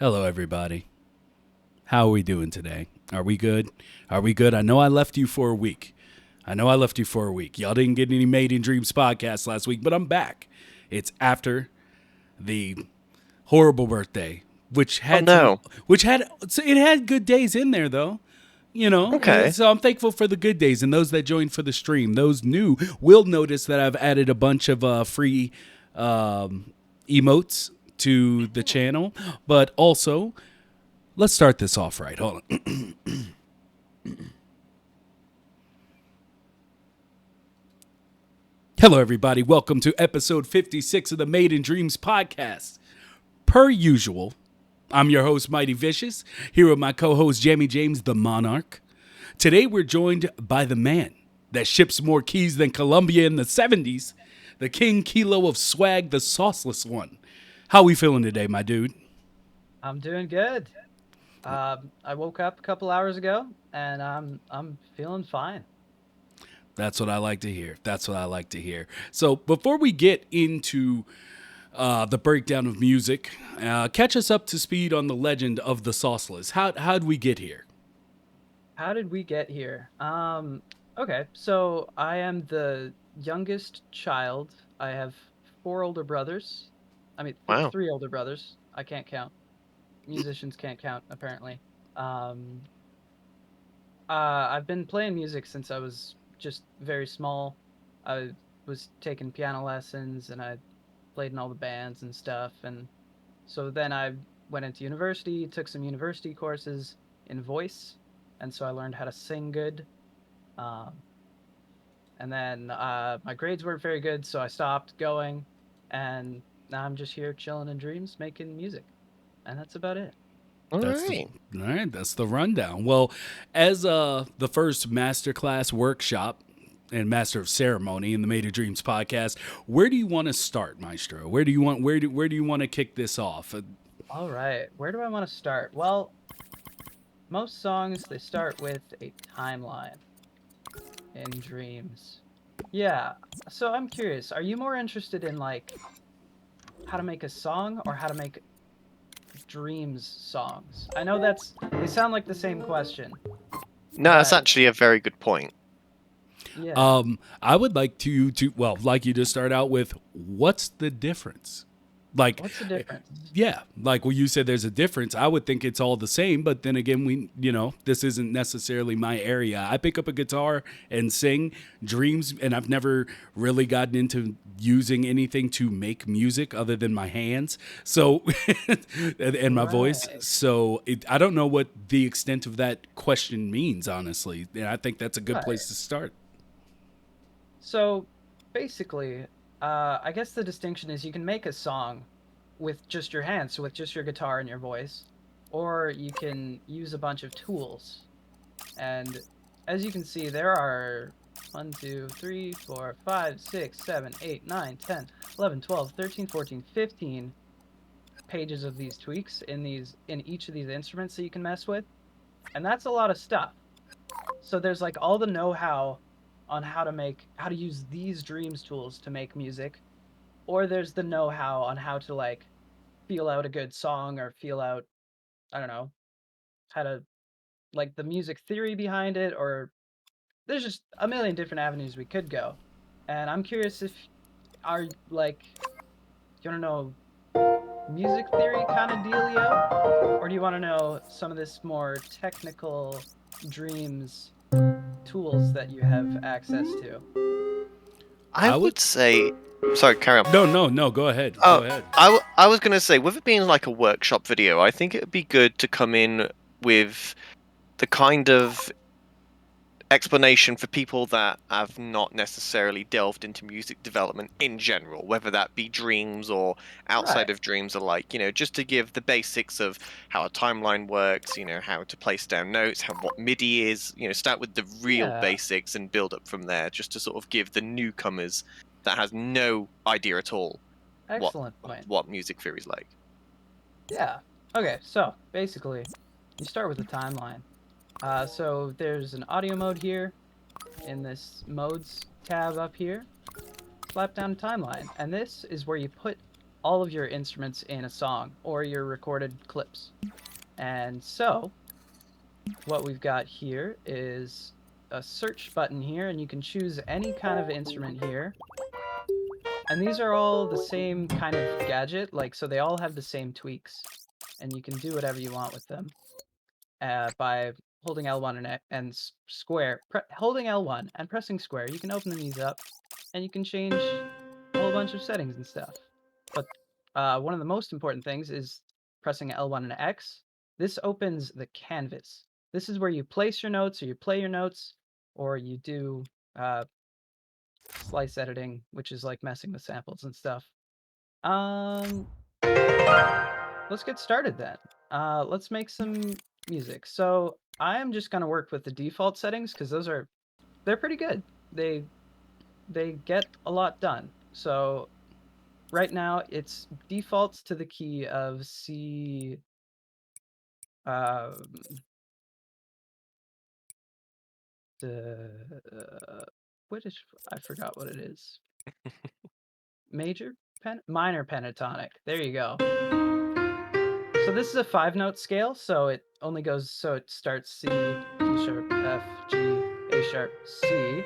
Hello, everybody. How are we doing today? Are we good? Are we good? I know I left you for a week. Y'all didn't get any Made in Dreams podcast last week, but I'm back. It's after the horrible birthday, which had it had good days in there though. You know, Okay. so I'm thankful for the good days, and those that joined for the stream. Those new will notice that I've added a bunch of free emotes to the channel, but also let's start this off right. Hold on. Hello, everybody. Welcome to episode 56 of the Made in Dreams podcast. Per usual, I'm your host, Mighty Vicious, here with my co-host, Jamie James, the Monarch. Today, we're joined by the man that ships more keys than Columbia in the 70s, the King Kilo of Swag, the sauceless one. How we feeling today, my dude? I'm doing good. I woke up a couple hours ago, and I'm feeling fine. That's what I like to hear. So before we get into the breakdown of music, catch us up to speed on the legend of the Sauceless. How'd we get here? How did we get here? Okay, so I am the youngest child. I have 4 older brothers. I mean, Wow. 3 older brothers. I can't count. Musicians can't count, apparently. I've been playing music since I was just very small. I was taking piano lessons, and I played in all the bands and stuff. And so then I went into university, took some university courses in voice, and so I learned how to sing good. And then my grades weren't very good, so I stopped going, and now I'm just here chilling in dreams, making music, and that's about it. All That's right. that's the rundown. Well, as the first Masterclass workshop and Master of Ceremony in the Made of Dreams podcast, where do you want to start, Maestro? Where do you want to kick this off? All right, where do I want to start? Well, most songs, they start with a timeline in dreams. Yeah, so I'm curious, are you more interested in like how to make a song or how to make dreams songs? I know they sound like the same question. No, that's But- actually a very good point. Yeah. I would like to like you to start out with what's the difference? Like, What's the difference? yeah, like you said, there's a difference. I would think it's all the same, but then again, this isn't necessarily my area. I pick up a guitar and sing dreams, and I've never really gotten into using anything to make music other than my hands. So, and my voice. Right. So I don't know what the extent of that question means, honestly. And I think that's a good place to start. So basically, I guess the distinction is you can make a song with just your hands, so with just your guitar and your voice, or you can use a bunch of tools. And as you can see, there are 1, 2, 3, 4, 5, 6, 7, 8, 9, 10, 11, 12, 13, 14, 15 pages of these tweaks in each of these instruments that you can mess with. And that's a lot of stuff. So there's like all the know-how on how to use these dreams tools to make music, or there's the know-how on how to like feel out a good song, or feel out, I don't know, how to like the music theory behind it, or there's just a million different avenues we could go. And I'm curious if are like, you want to know music theory kind of dealio, or do you want to know some of this more technical dreams tools that you have access to? I would say. Sorry, carry on. No. Go ahead. Oh, Go ahead. I was going to say, with it being like a workshop video, I think it would be good to come in with the kind of explanation for people that have not necessarily delved into music development in general, whether that be dreams or outside Right. of dreams alike, just to give the basics of how a timeline works, how to place down notes, what MIDI is, start with the real Yeah. basics and build up from there, just to sort of give the newcomers that has no idea at all Excellent point. what music theory is like. Yeah. Okay, so basically, you start with the timeline. So there's an audio mode here in this modes tab up here. Slap down timeline, and this is where you put all of your instruments in a song or your recorded clips. And so what we've got here is a search button here, and you can choose any kind of instrument here. And these are all the same kind of gadget, like, so they all have the same tweaks, and you can do whatever you want with them by holding L1 and square. Holding L1 and pressing square, you can open these up, and you can change a whole bunch of settings and stuff. But one of the most important things is pressing L1 and X. This opens the canvas. This is where you place your notes, or you play your notes, or you do slice editing, which is like messing with samples and stuff. Let's get started then. Let's make some music. So I am just gonna work with the default settings because they're pretty good. They get a lot done. So right now it's defaults to the key of C. I forgot what it is. Minor pentatonic. There you go. So this is a 5-note scale, so it starts C, D sharp, F, G, A sharp, C,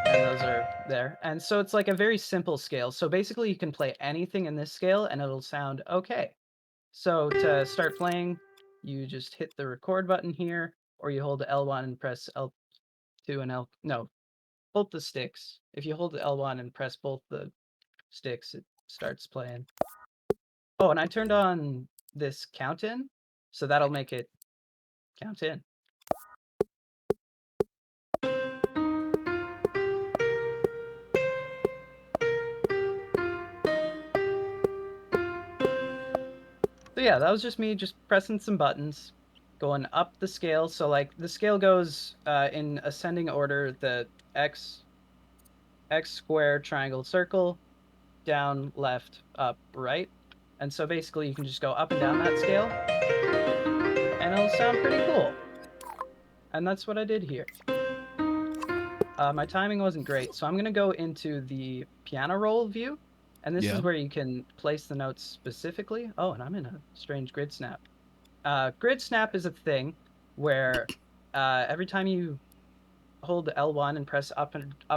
and those are there. And so it's like a very simple scale. So basically you can play anything in this scale and it'll sound okay. So to start playing, you just hit the record button here, or you hold L1 and press L2 and both the sticks. If you hold L1 and press both the sticks, it starts playing. Oh, and I turned on this count in, so that'll make it count in. So yeah, that was just me just pressing some buttons, going up the scale. So like the scale goes in ascending order: the X square, triangle, circle, down, left, up, right. And so basically you can just go up and down that scale, and it'll sound pretty cool. And that's what I did here. My timing wasn't great, so I'm going to go into the piano roll view, and this is where you can place the notes specifically. Oh, and I'm in a strange grid snap. Grid snap is a thing where every time you hold L1 and press up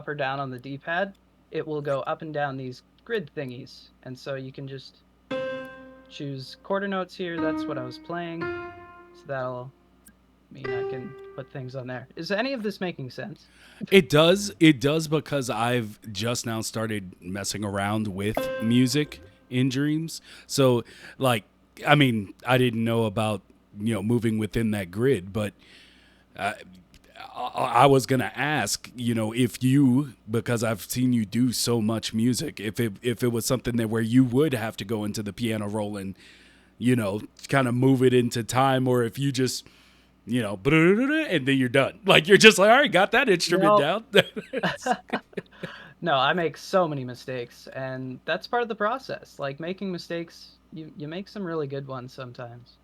or down on the D-pad, it will go up and down these grid thingies. And so you can just choose quarter notes here. That's what I was playing. So that'll mean I can put things on there. Is any of this making sense? It does. It does, because I've just now started messing around with music in Dreams. So, like, I mean, I didn't know about, moving within that grid, but I was going to ask, if you, because I've seen you do so much music, if it was something that where you would have to go into the piano roll and, kind of move it into time, or if you just, and then you're done. Like, you're just like, all right, got that instrument down. No, I make so many mistakes, and that's part of the process. Like, making mistakes, you make some really good ones sometimes.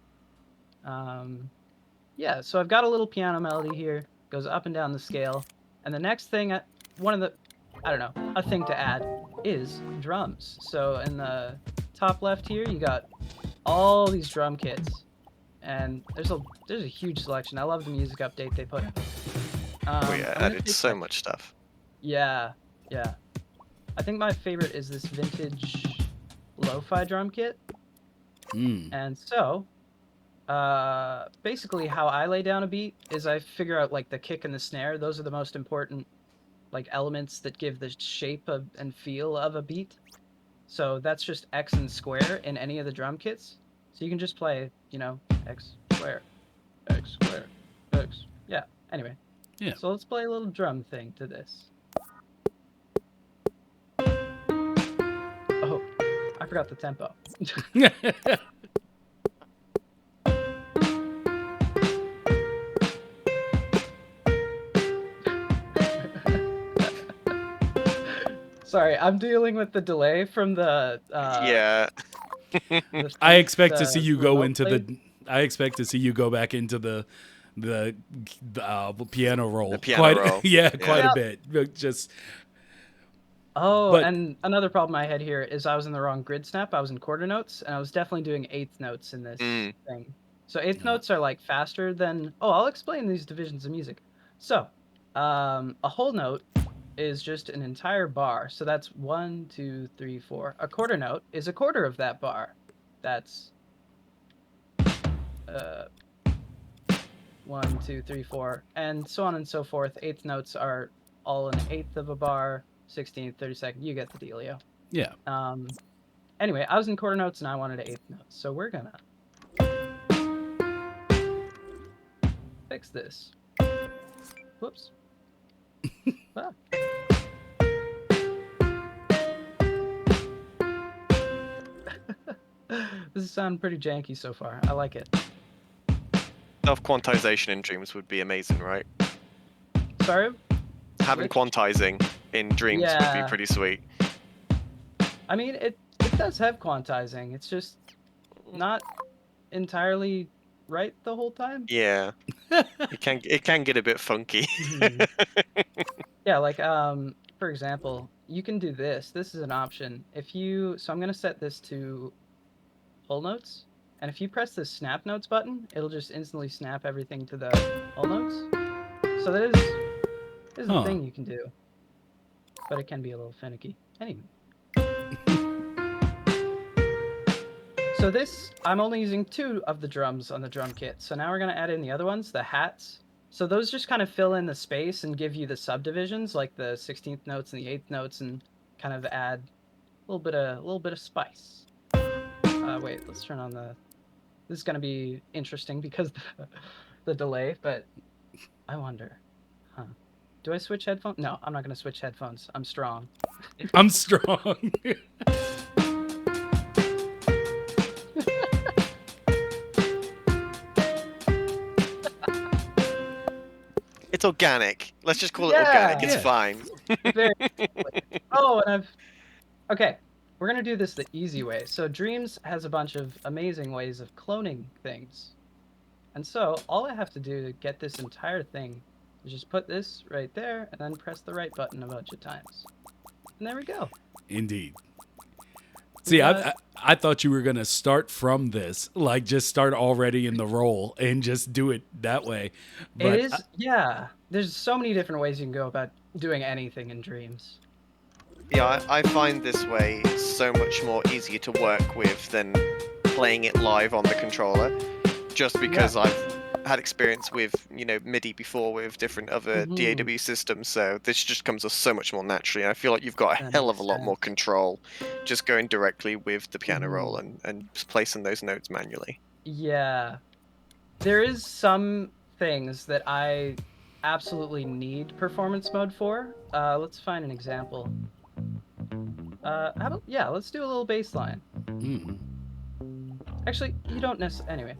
Yeah, so I've got a little piano melody here, goes up and down the scale, and the next thing, a thing to add is drums. So in the top left here, you got all these drum kits, and there's a huge selection. I love the music update they put. Added so much stuff. Yeah. I think my favorite is this vintage lo-fi drum kit. And so, basically how I lay down a beat is I figure out like the kick and the snare. Those are the most important like elements that give the shape and feel of a beat. So that's just X and square in any of the drum kits. So you can just play, X square, X square, X. Yeah. Anyway. Yeah. So let's play a little drum thing to this. Oh, I forgot the tempo. Sorry, I'm dealing with the delay from the I expect to see you go into I expect to see you go back into the piano roll. The piano roll. Quite a bit. Just Oh, But and another problem I had here is I was in the wrong grid snap. I was in quarter notes, and I was definitely doing eighth notes in this thing. So eighth notes are like faster than. Oh, I'll explain these divisions of music. So, a whole note is just an entire bar. So that's 1, 2, 3, 4. A quarter note is a quarter of that bar. That's 1, 2, 3, 4, and so on and so forth. Eighth notes are all an eighth of a bar, 16th, 32nd. You get the dealio. yeah. Anyway, I was in quarter notes and I wanted an eighth note, so we're gonna fix this. Whoops. Ah. This is sounding pretty janky so far. I like it. Self-quantization in Dreams would be amazing, right? Sorry? Having quantizing in Dreams would Yeah. be pretty sweet. I mean, it does have quantizing. It's just not entirely right the whole time. Yeah. it can get a bit funky. Yeah, like for example, you can do this. This is an option. So I'm gonna set this to whole notes, and if you press the snap notes button, it'll just instantly snap everything to the whole notes. So that is a thing you can do, but it can be a little finicky. Anyway. So this, I'm only using 2 of the drums on the drum kit. So now we're gonna add in the other ones, the hats. So those just kind of fill in the space and give you the subdivisions, like the 16th notes and the 8th notes, and kind of add a little bit of spice. Wait, let's turn on the. This is gonna be interesting because the delay, but I wonder, do I switch headphones? No, I'm not gonna switch headphones. I'm strong. I'm strong. It's organic. Let's just call it organic. It's fine. Very oh, and okay. We're gonna do this the easy way. So Dreams has a bunch of amazing ways of cloning things. And so all I have to do to get this entire thing is just put this right there and then press the right button a bunch of times. And there we go. Indeed. See, I thought you were going to start from this, like just start already in the roll and just do it that way. But it is, yeah. There's so many different ways you can go about doing anything in Dreams. Yeah, I find this way so much more easier to work with than playing it live on the controller, just because I've had experience with, MIDI before with different other DAW systems, so this just comes so much more naturally. And I feel like you've got a hell of a lot more control just going directly with the piano roll and placing those notes manually. Yeah. There is some things that I absolutely need performance mode for. Let's find an example. Let's do a little bass line. Actually, you don't necessarily. Anyway,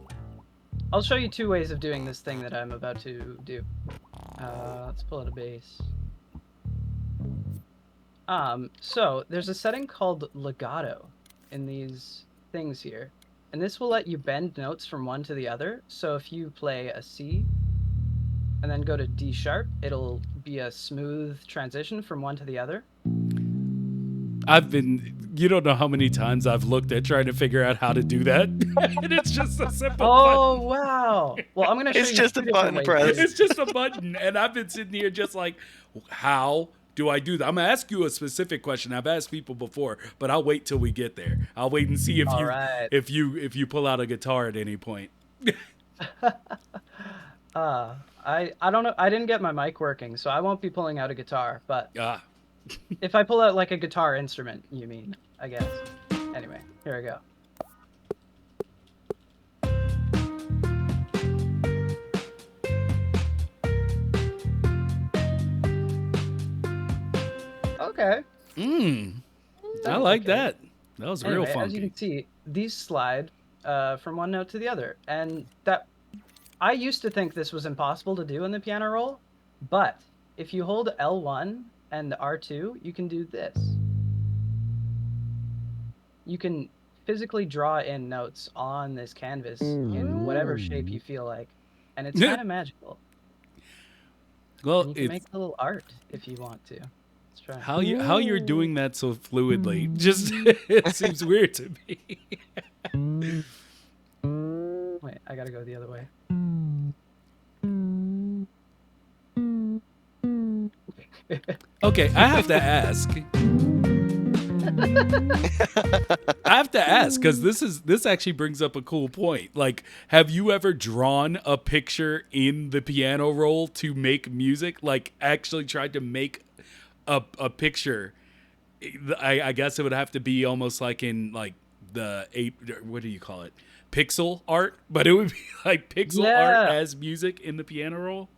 I'll show you 2 ways of doing this thing that I'm about to do. Let's pull out a bass. So there's a setting called legato in these things here, and this will let you bend notes from one to the other. So if you play a C and then go to D sharp, it'll be a smooth transition from one to the other. You don't know how many times I've looked at trying to figure out how to do that. And it's just a simple button. Wow. Well, I'm going to show you. It's just a button press. It's just a button. And I've been sitting here just like, how do I do that? I'm going to ask you a specific question. I've asked people before, but I'll wait till we get there. I'll wait and see if you pull out a guitar at any point. I don't know. I didn't get my mic working, so I won't be pulling out a guitar, but if I pull out like a guitar instrument, you mean, I guess. Anyway, here we go. Okay. I like that. That was real funky. As you can see, these slide from one note to the other, and that I used to think this was impossible to do in the piano roll, but if you hold L1 and R2, you can do this. You can physically draw in notes on this canvas in whatever shape you feel like, and it's kind of magical. Well, and you can make a little art if you want to. Let's try. How you're doing that so fluidly just it seems weird to me. Wait, I gotta go the other way. Okay, I have to ask. Because this actually brings up a cool point. Like, have you ever drawn a picture in the piano roll to make music? Like, actually tried to make a picture? I guess it would have to be almost like in like the what do you call it? Pixel art, but it would be like pixel art as music in the piano roll.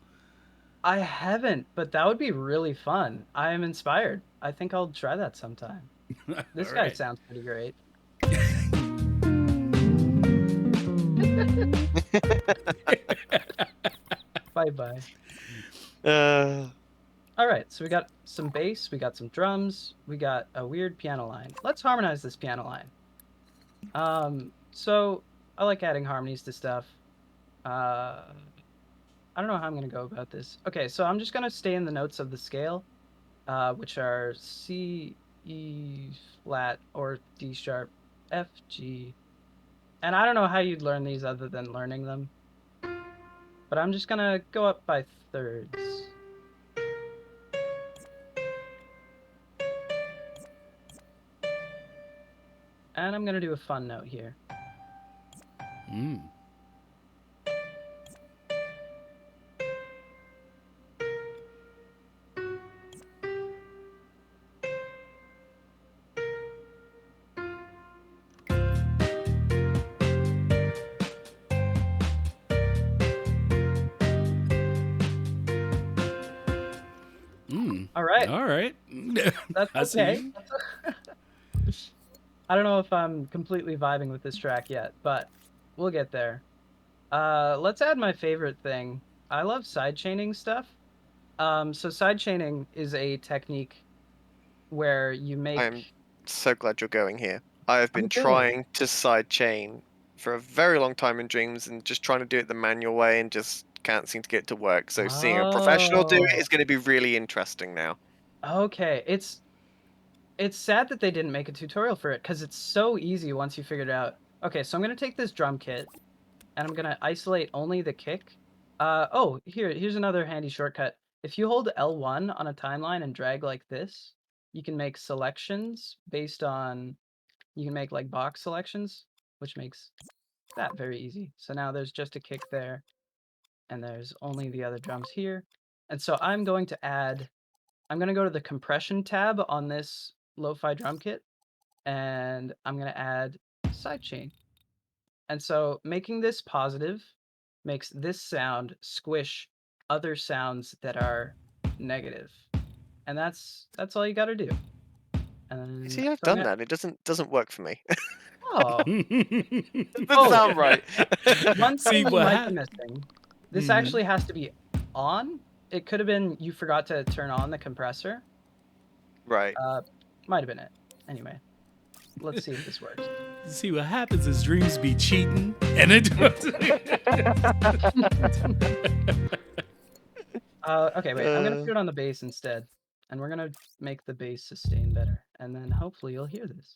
I haven't, but that would be really fun. I am inspired. I think I'll try that sometime. This guy sounds pretty great. Bye. All right, so we got some bass, we got some drums, we got a weird piano line. Let's harmonize this piano line. So I like adding harmonies to stuff. I don't know how I'm going to go about this. Okay, so I'm just going to stay in the notes of the scale, which are C, E flat, or D sharp, F, G. And I don't know how you'd learn these other than learning them. But I'm just going to go up by thirds. And I'm going to do a fun note here. All right. That's okay. I don't know if I'm completely vibing with this track yet, but we'll get there. Let's add my favorite thing. I love sidechaining stuff. So sidechaining is a technique where you make... I'm so glad you're going here. I have been trying to sidechain for a very long time in Dreams and just trying to do it the manual way and just can't seem to get it to work. So seeing a professional do it is going to be really interesting now. Okay, it's sad that they didn't make a tutorial for it because it's so easy once you figure it out. Okay, so I'm going to take this drum kit and I'm going to isolate only the kick. Here's another handy shortcut. If you hold L1 on a timeline and drag like this, you can make selections based on... You can make like box selections, which makes that very easy. So now there's just a kick there, and there's only the other drums here. And so I'm going to go to the compression tab on this lo-fi drum kit, and I'm going to add sidechain. And so making this positive makes this sound squish other sounds that are negative. And that's all you got to do. And see, I've done that. It doesn't work for me. Oh. It doesn't sound right. One thing you might be missing. This actually has to be on. It could have been you forgot to turn on the compressor. Right. Might have been it. Anyway, let's see if this works. See what happens is Dreams be cheating, and it. Okay, wait. I'm gonna put it on the bass instead, and we're gonna make the bass sustain better, and then hopefully you'll hear this.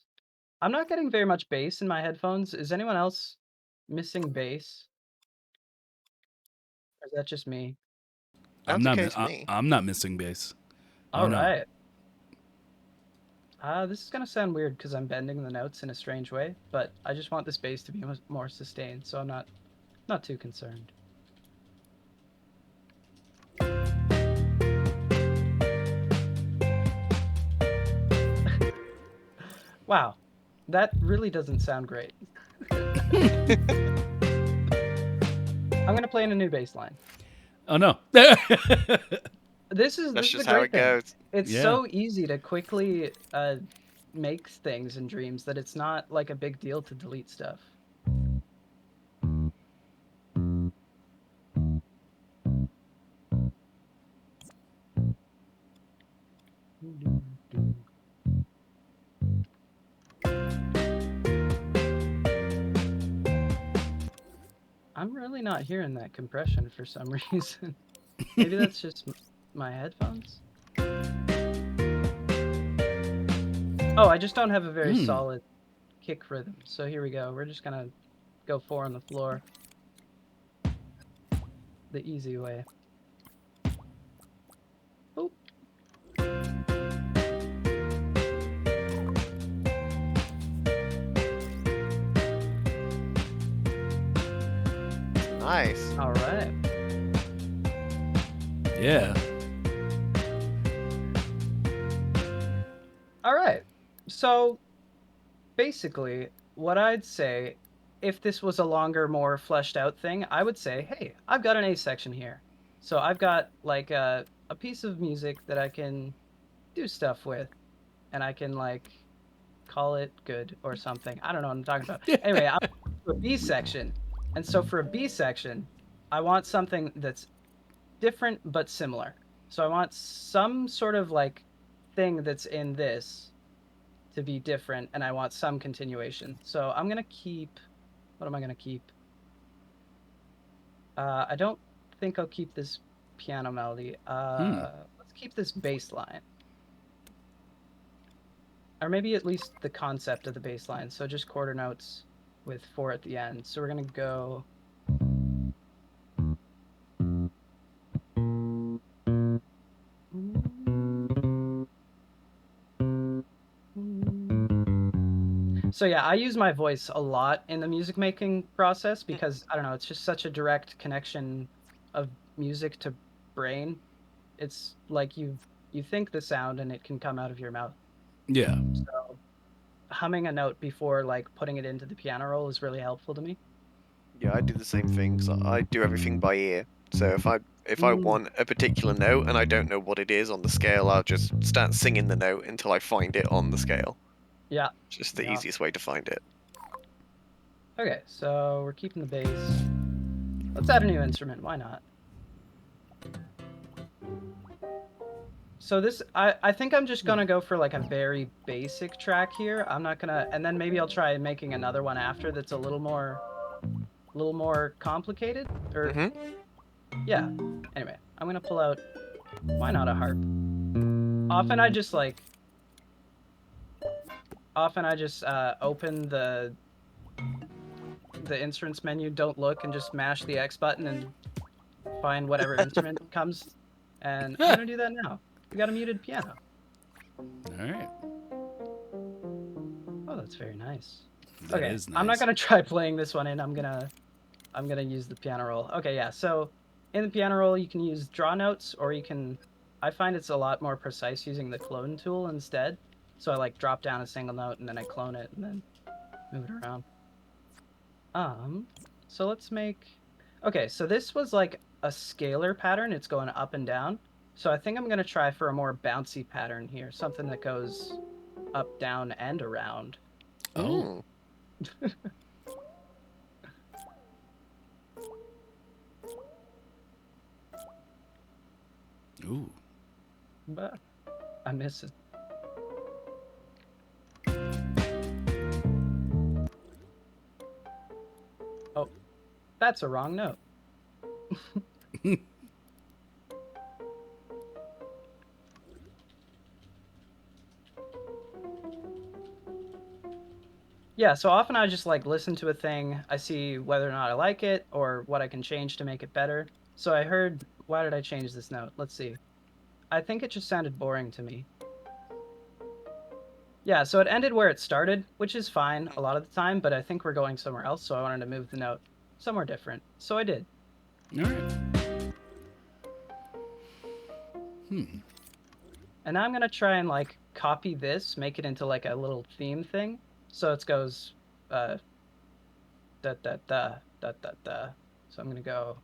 I'm not getting very much bass in my headphones. Is anyone else missing bass? Or is that just me? I'm not missing bass. All right. This is gonna sound weird because I'm bending the notes in a strange way, but I just want this bass to be more sustained, so I'm not too concerned. Wow, that really doesn't sound great. I'm gonna play in a new bass line. Oh no. This is just a how great it thing. goes. It's so easy to quickly make things in Dreams that it's not like a big deal to delete stuff. I'm really not hearing that compression for some reason. Maybe that's just my headphones? Oh, I just don't have a very solid kick rhythm. So here we go. We're just gonna go 4 on the floor. The easy way. Boop. Nice. All right. Yeah. All right. So basically, what I'd say, if this was a longer, more fleshed out thing, I would say, hey, I've got an A section here. So I've got like a piece of music that I can do stuff with, and I can like call it good or something. I don't know what I'm talking about. Anyway, I'm a B section. And so for a B section, I want something that's different but similar. So I want some sort of like thing that's in this to be different, and I want some continuation. So I'm gonna keep. What am I gonna keep? I don't think I'll keep this piano melody. Let's keep this bass line, or maybe at least the concept of the bass line. So just quarter notes with 4 at the end. So we're gonna go. So yeah, I use my voice a lot in the music making process because I don't know, it's just such a direct connection of music to brain. It's like you think the sound and it can come out of your mouth. Yeah. So humming a note before like putting it into the piano roll is really helpful to me. Yeah, I do the same thing. So I do everything by ear. So if I want a particular note and I don't know what it is on the scale, I'll just start singing the note until I find it on the scale. Yeah. Just the Yeah. easiest way to find it. Okay, so we're keeping the bass. Let's add a new instrument. Why not? So this, I think I'm just gonna go for like a very basic track here. I'm not gonna, and then maybe I'll try making another one after that's a little more complicated. Or yeah. Anyway, I'm gonna pull out. Why not a harp? Often I just open the instruments menu, don't look, and just mash the X button and find whatever instrument comes. And I'm gonna do that now. We got a muted piano. All right. Oh, that's very nice. That okay, is I'm not nice. gonna try playing this one in. I'm gonna use the piano roll. Okay, yeah. So in the piano roll, you can use draw notes, or you can. I find it's a lot more precise using the clone tool instead. So I like drop down a single note and then I clone it and then move it around. So let's make. Okay, so this was like a scalar pattern. It's going up and down. So I think I'm gonna try for a more bouncy pattern here, something that goes up, down, and around. Oh. Ooh. But I miss it. Oh, that's a wrong note. Yeah, so often I just like listen to a thing, I see whether or not I like it or what I can change to make it better. So I heard, why did I change this note? Let's see. I think it just sounded boring to me. Yeah, so it ended where it started, which is fine a lot of the time, but I think we're going somewhere else, so I wanted to move the note somewhere different. So I did. All right. And now I'm gonna try and like copy this, make it into like a little theme thing. So it goes da da da da da da. So I'm gonna go.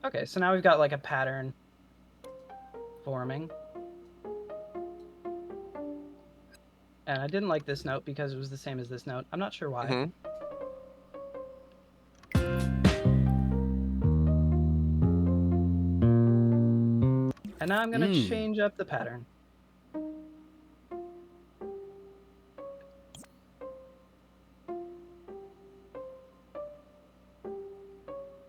Okay, so now we've got like a pattern forming. And I didn't like this note because it was the same as this note. I'm not sure why. And now I'm going to change up the pattern.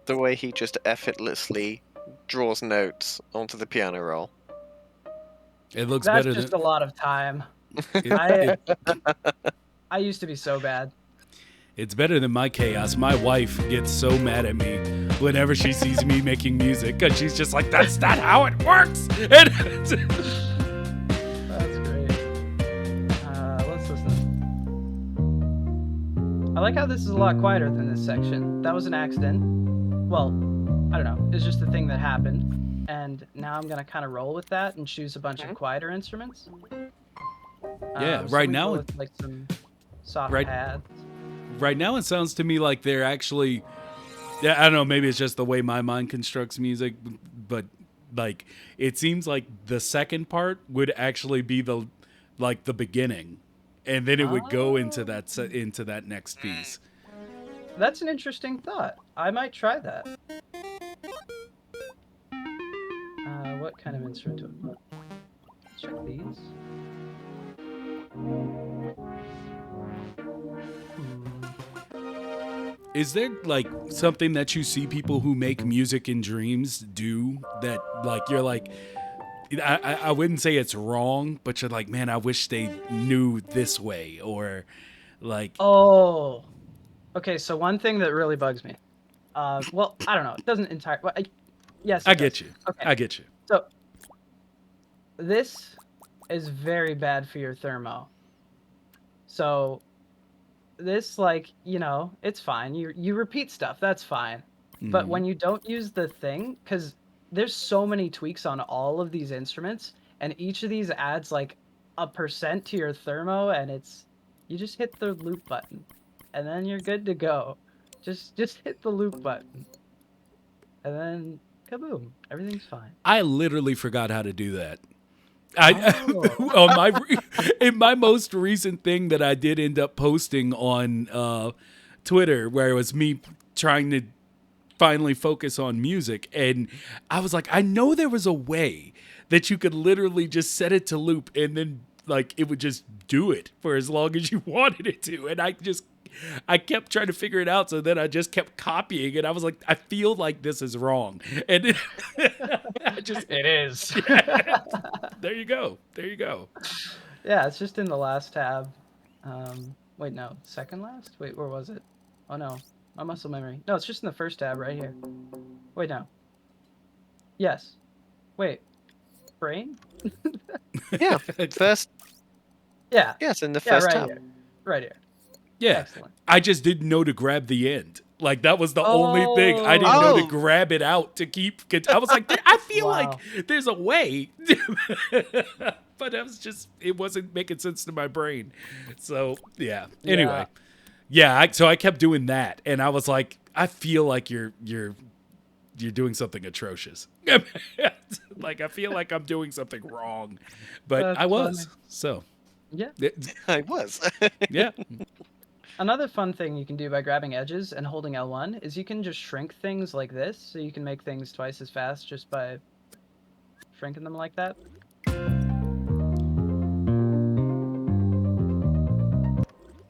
the way he just effortlessly draws notes onto the piano roll. It looks That's better just than a lot of time. it, I used to be so bad. it's better than my chaos. My wife gets so mad at me whenever she sees me making music because she's just like, "That's not how it works." And That's great. Let's listen. I like how this is a lot quieter than this section. That was an accident. Well, I don't know. It's just a thing that happened. And now I'm going to kind of roll with that and choose a bunch of quieter instruments. Yeah, So right we now go it- with, like some soft Right- pads. right now it sounds to me like they're actually, yeah, I don't know, maybe it's just the way my mind constructs music, but like it seems like the second part would actually be the beginning, and then it would go into that next piece. That's an interesting thought. I might try that. What kind of instrument do I want? Let's check these. Is there like something that you see people who make music in dreams do that like you're like, I wouldn't say it's wrong, but you're like, man, I wish they knew this way, or like, Oh, okay. So one thing that really bugs me. Well, I don't know. It doesn't entirely. Well, yes, I it get does. you. Okay. I get you. So this is very bad for your thermo. So this, like, it's fine. You repeat stuff. That's fine. But when you don't use the thing, because there's so many tweaks on all of these instruments, and each of these adds like a % to your thermo, and you just hit the loop button, and then you're good to go. Just hit the loop button, and then kaboom, everything's fine. I literally forgot how to do that. Oh. In my most recent thing that I did end up posting on Twitter, where it was me trying to finally focus on music, and I was like, I know there was a way that you could literally just set it to loop, and then like it would just do it for as long as you wanted it to, and I kept trying to figure it out, so then I just kept copying it. I was like, I feel like this is wrong, and it is. There you go. Yeah, it's just in the last tab. Wait, no, second last? Wait, where was it? Oh no, my muscle memory. No, it's just in the first tab right here. Wait, no. Yes. Wait. Brain? Yeah, first. Yeah. Yes, in the Yeah, first right tab. here. Right here. Yeah. Excellent. I just didn't know to grab the end. Like that was the only thing. I didn't know to Oh. grab it out to keep. I was like, I feel Wow. like there's a way, but it wasn't making sense to my brain. So yeah. Anyway, so I kept doing that, and I was like, I feel like you're doing something atrocious. Like I feel like I'm doing something wrong, but That's I was. funny. So Yeah. I was. yeah. Another fun thing you can do by grabbing edges and holding L1 is you can just shrink things like this, so you can make things twice as fast just by shrinking them like that.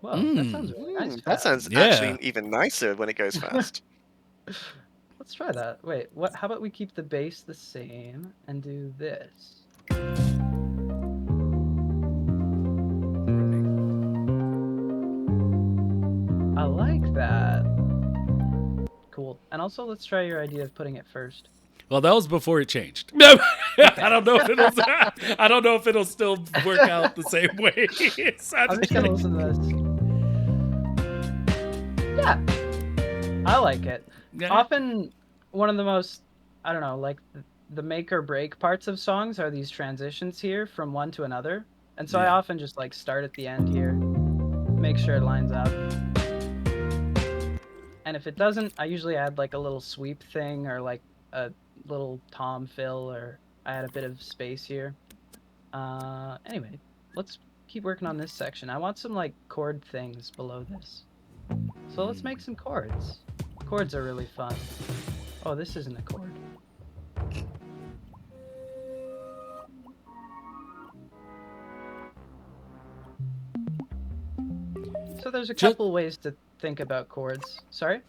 Whoa, that sounds really nice. That fast. sounds Yeah. actually even nicer when it goes fast. Let's try that. Wait, what? How about we keep the bass the same and do this? I like that. Cool. And also, let's try your idea of putting it first. Well, that was before it changed. I don't know if it'll still work out the same way. I'm just gonna listen to this. Yeah, I like it. Yeah. Often, one of the most, I don't know, like the make or break parts of songs are these transitions here from one to another, and so I Yeah. often just like start at the end here, make sure it lines up. And if it doesn't, I usually add like a little sweep thing or like a little tom fill, or I add a bit of space here. Anyway, let's keep working on this section. I want some like chord things below this. So let's make some chords. Chords are really fun. Oh, this isn't a chord. So there's a couple ways to think about chords. Sorry?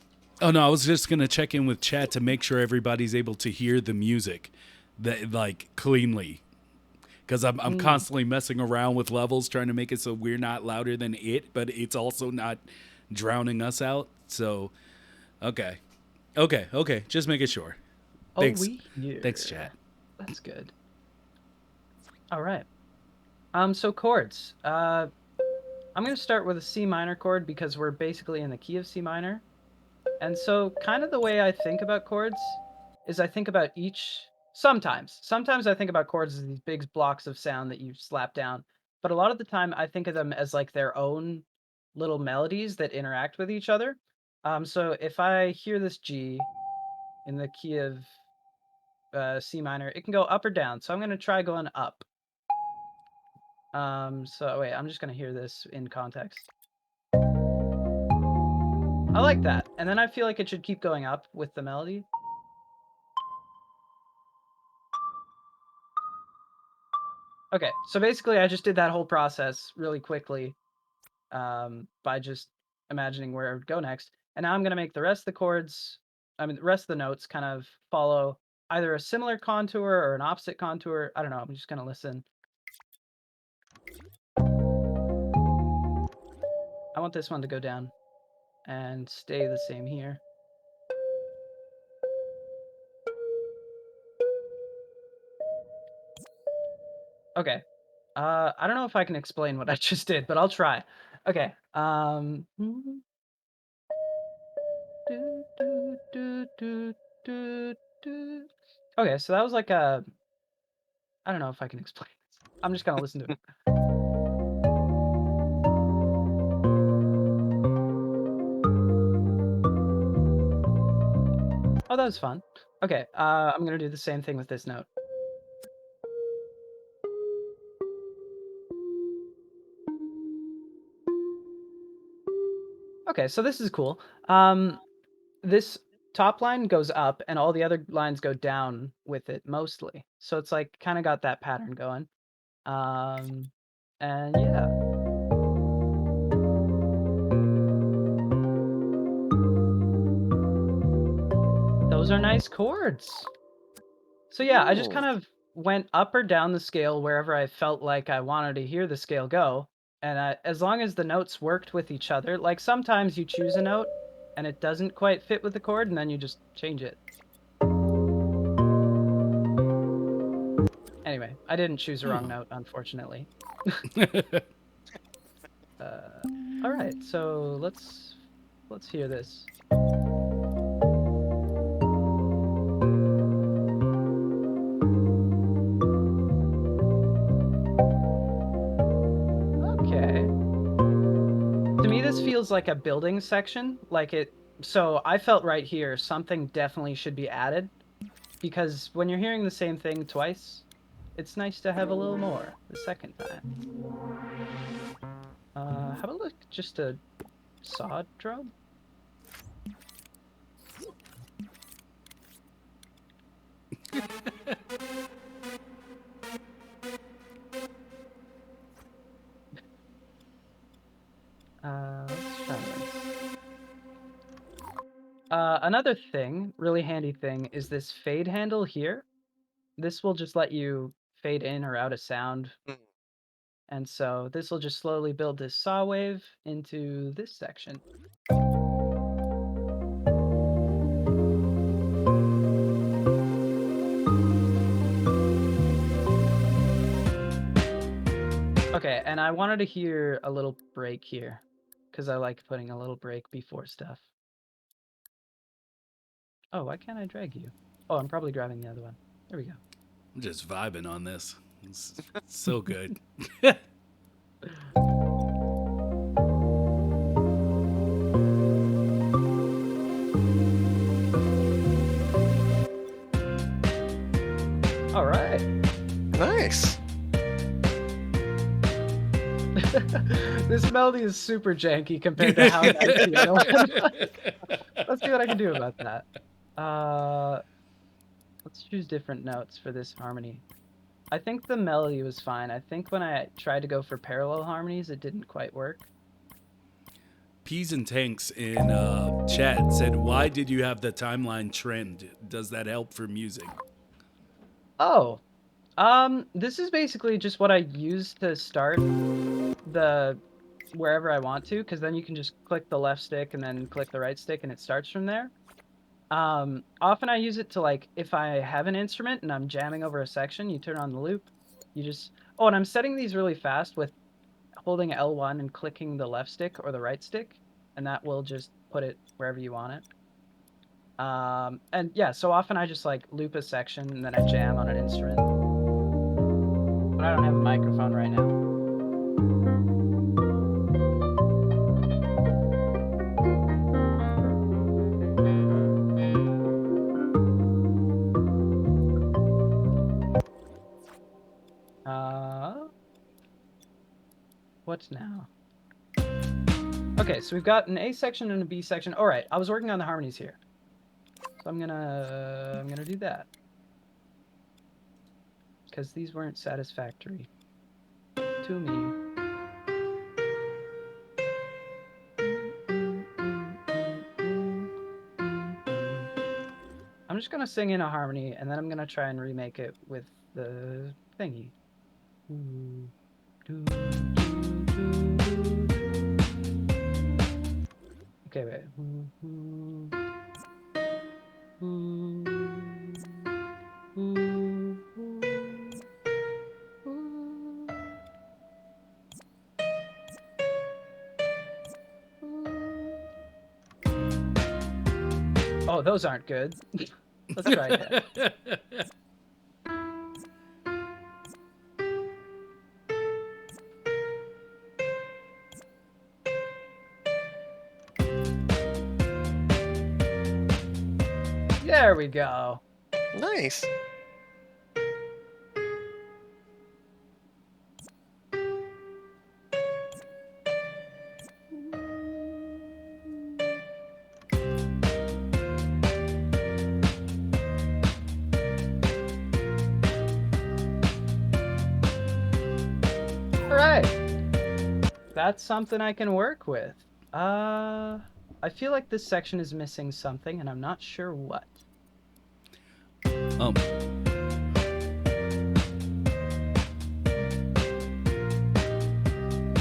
Oh no, I was just gonna check in with chat to make sure everybody's able to hear the music, that like cleanly, because I'm constantly messing around with levels trying to make it so we're not louder than it, but it's also not drowning us out. So, okay, just making sure. Thanks. we hear. Thanks, chat. That's good. All right. So chords. I'm gonna start with a C minor chord because we're basically in the key of C minor. And so kind of the way I think about chords is I think about each sometimes I think about chords as these big blocks of sound that you slap down, but a lot of the time I think of them as like their own little melodies that interact with each other. So if I hear this G in the key of C minor, it can go up or down. So I'm going to try going up. So wait, I'm just going to hear this in context. I like that. And then I feel like it should keep going up with the melody. Okay, so basically I just did that whole process really quickly by just imagining where it would go next. And now I'm going to make the rest of the chords, the rest of the notes kind of follow either a similar contour or an opposite contour. I don't know, I'm just going to listen. I want this one to go down and stay the same here. Okay. I don't know if I can explain what I just did, but I'll try. Okay. Okay, so that was like a... I don't know if I can explain this. I'm just gonna listen to it. Oh, that was fun. Okay, I'm gonna do the same thing with this note. Okay, so this is cool. This top line goes up and all the other lines go down with it mostly. So it's like kind of got that pattern going. And yeah. Those are nice chords. So yeah, I just kind of went up or down the scale wherever I felt like I wanted to hear the scale go. And as long as the notes worked with each other, like sometimes you choose a note and it doesn't quite fit with the chord and then you just change it. Anyway, I didn't choose the wrong note, unfortunately. All right, so let's hear this. Okay. To me, this feels like a building section, like it. So I felt right here, something definitely should be added, because when you're hearing the same thing twice, it's nice to have a little more the second time. How about like just a saw drum? Let's try this. Another thing, really handy thing, is this fade handle here. This will just let you fade in or out a sound. And so this will just slowly build this saw wave into this section. Okay, and I wanted to hear a little break here, because I like putting a little break before stuff. Oh, why can't I drag you? Oh, I'm probably grabbing the other one. There we go. I'm just vibing on this. It's so good. All right. Nice. This melody is super janky compared to how nice the other one. Let's see what I can do about that. Let's choose different notes for this harmony. I think the melody was fine. I think when I tried to go for parallel harmonies, it didn't quite work. Peas and Tanks in chat said, "Why did you have the timeline trend? Does that help for music?" Oh, this is basically just what I use to start the wherever I want to, because then you can just click the left stick and then click the right stick, and it starts from there. Often I use it to, like, if I have an instrument and I'm jamming over a section, you turn on the loop. You just and I'm setting these really fast with holding L1 and clicking the left stick or the right stick, and that will just put it wherever you want it. And yeah, so often I just like loop a section and then I jam on an instrument. But I don't have a microphone right now. What now? Okay, so we've got an A section and a B section. All right, I was working on the harmonies here, so I'm gonna do that because these weren't satisfactory to me. I'm just gonna sing in a harmony, and then I'm gonna try and remake it with the thingy. Okay, wait. Oh, those aren't good. Let's try again. There we go. Nice. All right. That's something I can work with. I feel like this section is missing something, and I'm not sure what.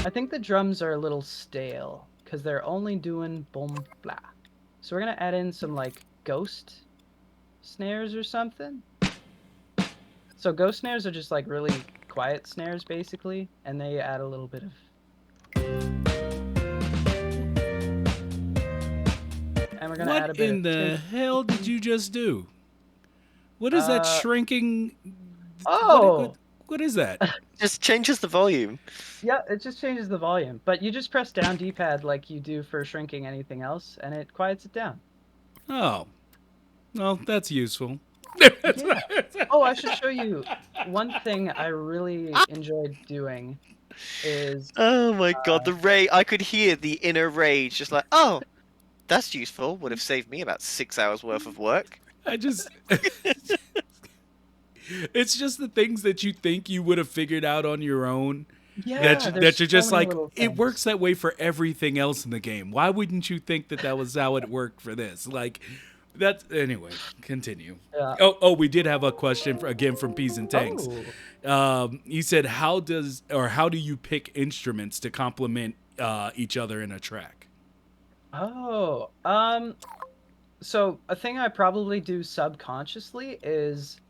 I think the drums are a little stale because they're only doing boom blah. So we're gonna add in some like ghost snares or something. So ghost snares are just like really quiet snares basically, and they add a little bit of. And we're gonna add a What bit in the hell did you just do? What is that shrinking? Oh! What is that? Just changes the volume. Yeah, it just changes the volume. But you just press down D-pad like you do for shrinking anything else, and it quiets it down. Oh. Well, that's useful. Yeah. Oh, I should show you one thing I really enjoyed doing is... Oh my god, the rage. I could hear the inner rage just like, oh, that's useful. Would have saved me about 6 hours worth of work. It's just the things that you think you would have figured out on your own. Yeah, that you're just so many like, little it things. works that way for everything else in the game. Why wouldn't you think that was how it worked for this? Like, that's anyway. Continue. Yeah. Oh, we did have a question again from Peas and Tanks. Oh. He said, how do you pick instruments to complement each other in a track? Oh, so a thing I probably do subconsciously is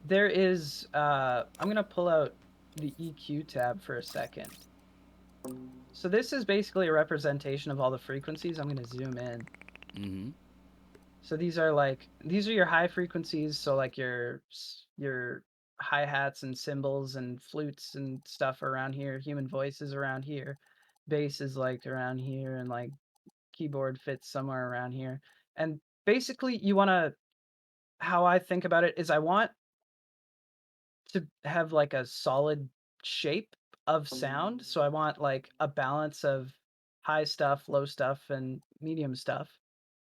there is, I'm gonna pull out the EQ tab for a second. So this is basically a representation of all the frequencies. I'm gonna zoom in. Mm-hmm. So these are your high frequencies. So like your hi-hats and cymbals and flutes and stuff around here. Human voices around here. Bass is like around here, and like keyboard fits somewhere around here. And basically how I think about it is I want to have like a solid shape of sound. So I want like a balance of high stuff, low stuff, and medium stuff.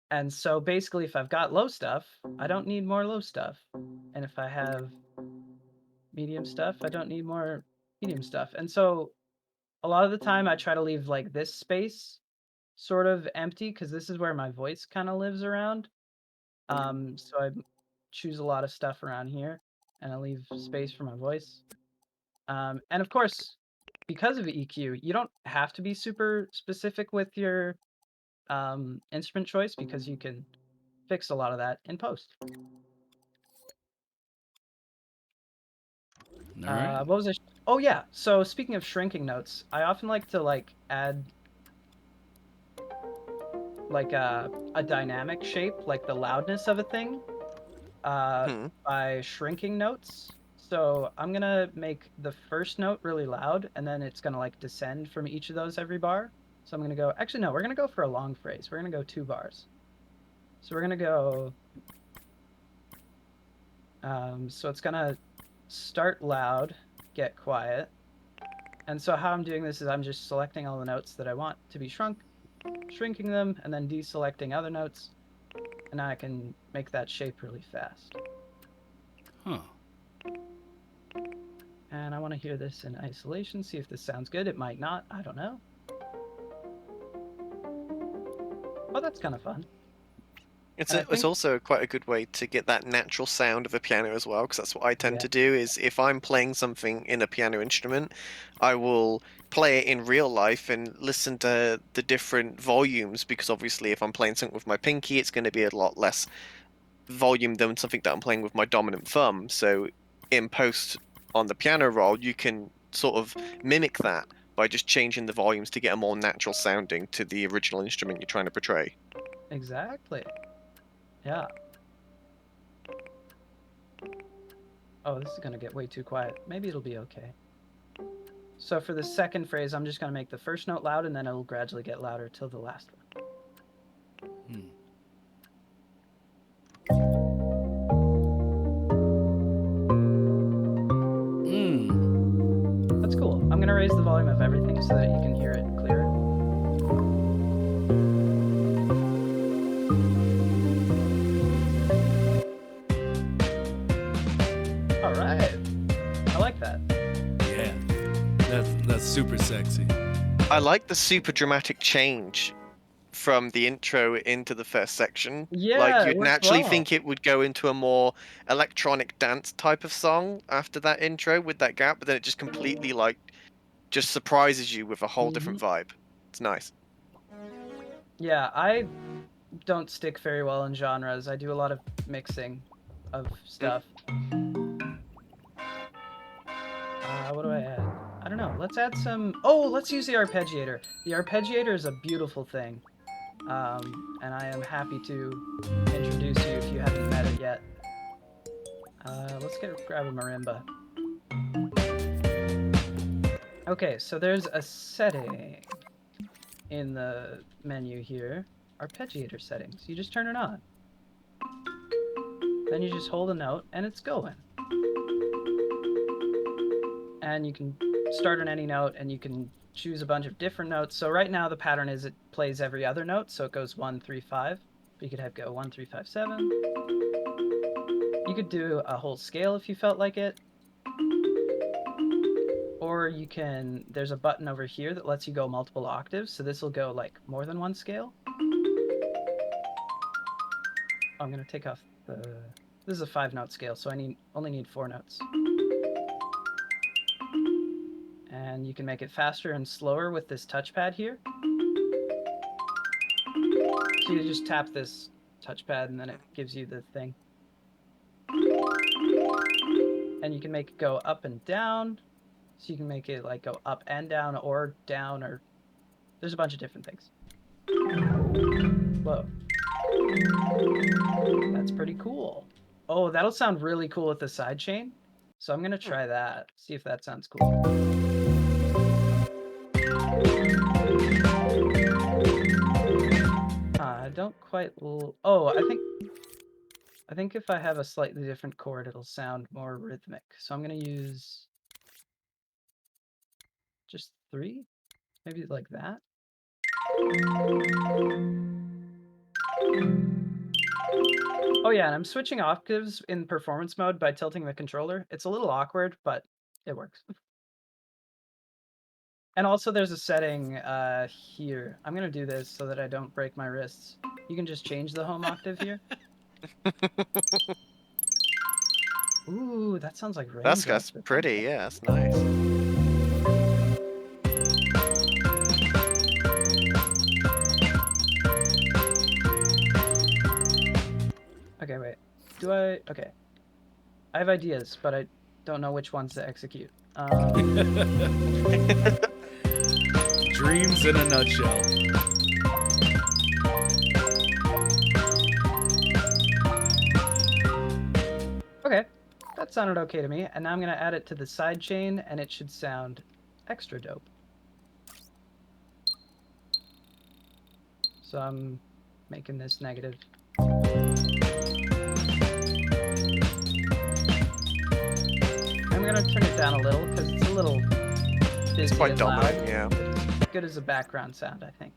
And so basically, if I've got low stuff, I don't need more low stuff. And if I have medium stuff, I don't need more medium stuff. And so a lot of the time I try to leave like this space sort of empty because this is where my voice kind of lives around. So I choose a lot of stuff around here, and I leave space for my voice. And of course, because of EQ, you don't have to be super specific with your instrument choice because you can fix a lot of that in post. All right. What was it? Oh yeah. So speaking of shrinking notes, I often like to add a dynamic shape, like the loudness of a thing, Hmm. by shrinking notes. So I'm gonna make the first note really loud, and then it's gonna descend from each of those every bar. So I'm gonna go. Actually, no, we're gonna go for a long phrase. We're gonna go 2 bars. So we're gonna go. So it's gonna start loud, get quiet. And so how I'm doing this is I'm just selecting all the notes that I want to be shrunk, shrinking them, and then deselecting other notes. And now I can make that shape really fast. Huh. And I want to hear this in isolation, see if this sounds good. It might not, I don't know. Oh, that's kind of fun. It's also quite a good way to get that natural sound of a piano as well, because that's what I tend to do. Is if I'm playing something in a piano instrument, I will play it in real life and listen to the different volumes, because obviously if I'm playing something with my pinky, it's going to be a lot less volume than something that I'm playing with my dominant thumb. So in post on the piano roll, you can sort of mimic that by just changing the volumes to get a more natural sounding to the original instrument you're trying to portray. Exactly. Yeah. Oh, this is going to get way too quiet. Maybe it'll be okay. So for the second phrase, I'm just going to make the first note loud, and then it'll gradually get louder till the last one. That's cool. I'm going to raise the volume of everything so that you can hear it clearer. All right. I like that. Yeah. That's super sexy. I like the super dramatic change from the intro into the first section. Yeah, Like, it you'd works naturally well. think it would go into a more electronic dance type of song after that intro with that gap, but then it just completely just surprises you with a whole different vibe. It's nice. Yeah, I don't stick very well in genres. I do a lot of mixing of stuff. What do I add? I don't know. Let's add some... Oh, let's use the arpeggiator. The arpeggiator is a beautiful thing. And I am happy to introduce you if you haven't met it yet. Let's grab a marimba. Okay, so there's a setting in the menu here. Arpeggiator settings. You just turn it on. Then you just hold a note and it's going. And you can start on any note and you can choose a bunch of different notes. So right now the pattern is it plays every other note, so it goes 1, 3, 5. But you could have go 1, 3, 5, 7. You could do a whole scale if you felt like it. Or you can, there's a button over here that lets you go multiple octaves, so this will go more than one scale. I'm going to take off this is a 5-note scale, so I only need 4 notes. And you can make it faster and slower with this touchpad here. So you just tap this touchpad and then it gives you the thing. And you can make it go up and down. So you can make it go up and down, or there's a bunch of different things. Whoa. That's pretty cool. Oh, that'll sound really cool with the sidechain. So I'm gonna try that, see if that sounds cool. I don't quite... Oh, I think if I have a slightly different chord, it'll sound more rhythmic. So I'm gonna use just 3, maybe like that. Oh yeah, and I'm switching octaves in performance mode by tilting the controller. It's a little awkward, but it works. And also there's a setting here. I'm going to do this so that I don't break my wrists. You can just change the home octave here. Ooh, that sounds like raindrops. That's pretty, yeah, that's nice. Okay, wait. Okay. I have ideas, but I don't know which ones to execute. Dreams in a nutshell. Okay, that sounded okay to me, and now I'm going to add it to the side chain, and it should sound extra dope. So I'm making this negative. I'm going to turn it down a little, because it's a little busy. It's quite and dominant, loud. yeah. Good as a background sound, I think.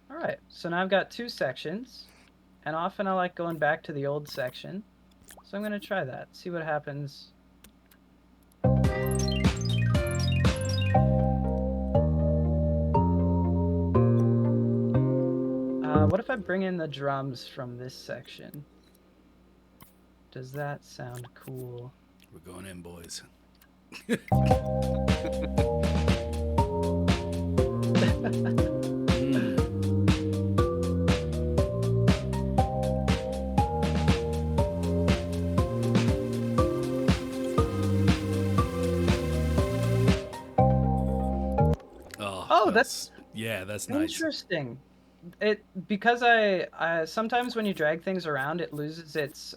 Alright, so now I've got two sections, and often I like going back to the old section. So I'm going to try that, see what happens. What if I bring in the drums from this section? Does that sound cool? We're going in, boys. Oh, that's nice. Interesting. Because I sometimes when you drag things around, it loses its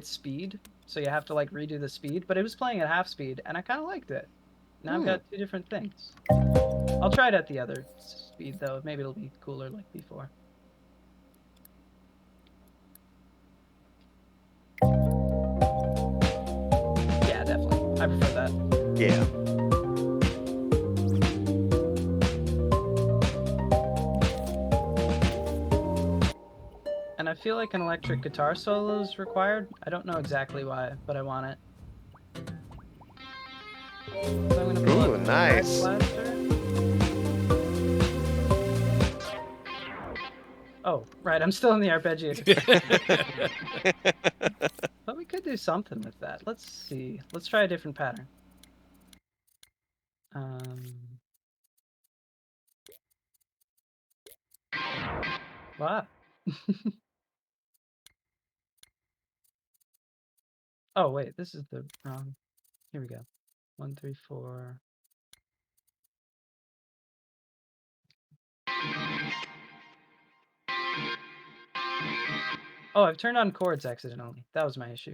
speed, so you have to like redo the speed. But it was playing at half speed, and I kind of liked it. Now I've got two different things. I'll try it at the other speed though. Maybe it'll be cooler like before. Yeah, definitely. I prefer that. Yeah. And I feel like an electric guitar solo is required. I don't know exactly why, but I want it. So I'm gonna pull Ooh, up nice. Oh, right, I'm still in the arpeggiator. But we could do something with that. Let's see. Let's try a different pattern. Wow. Oh, wait, this is the wrong. Here we go. 1, 3, 4. Oh, I've turned on chords accidentally. That was my issue.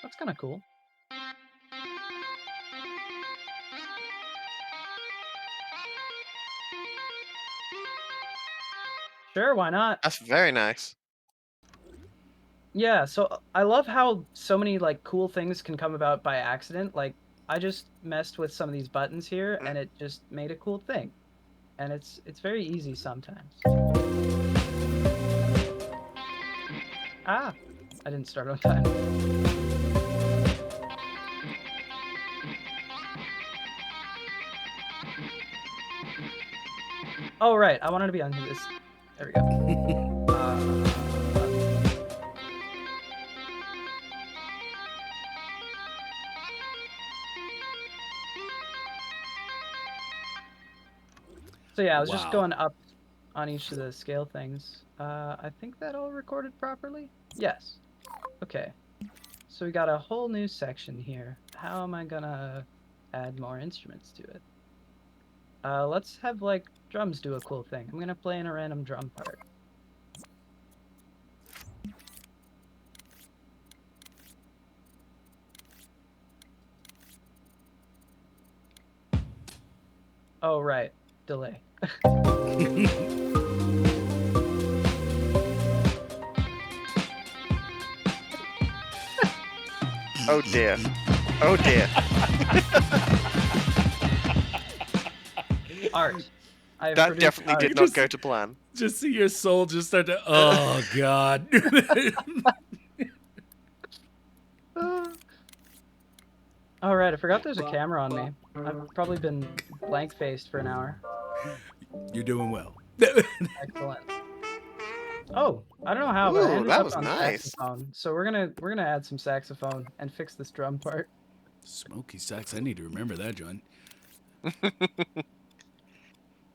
That's kind of cool. Sure, why not? That's very nice. Yeah, so I love how so many like cool things can come about by accident. Like I just messed with some of these buttons here and it just made a cool thing. And it's very easy sometimes. Ah, I didn't start on time. Oh right, I wanted to be on this. There we go. So yeah, I was just going up on each of the scale things. I think that all recorded properly? Yes. Okay. So we got a whole new section here. How am I gonna add more instruments to it? Let's have like drums do a cool thing. I'm gonna play in a random drum part. Oh right, delay. Oh dear. Oh dear. Art. I have That produced definitely art. did not go to plan. Just see your soul just start to. Oh God. Oh right, I forgot there's a camera on me. I've probably been blank faced for an hour. You're doing well. Excellent. Oh, I don't know how, but I Ooh, ended that up was on nice. saxophone. So we're gonna add some saxophone and fix this drum part. Smoky sax. I need to remember that, John.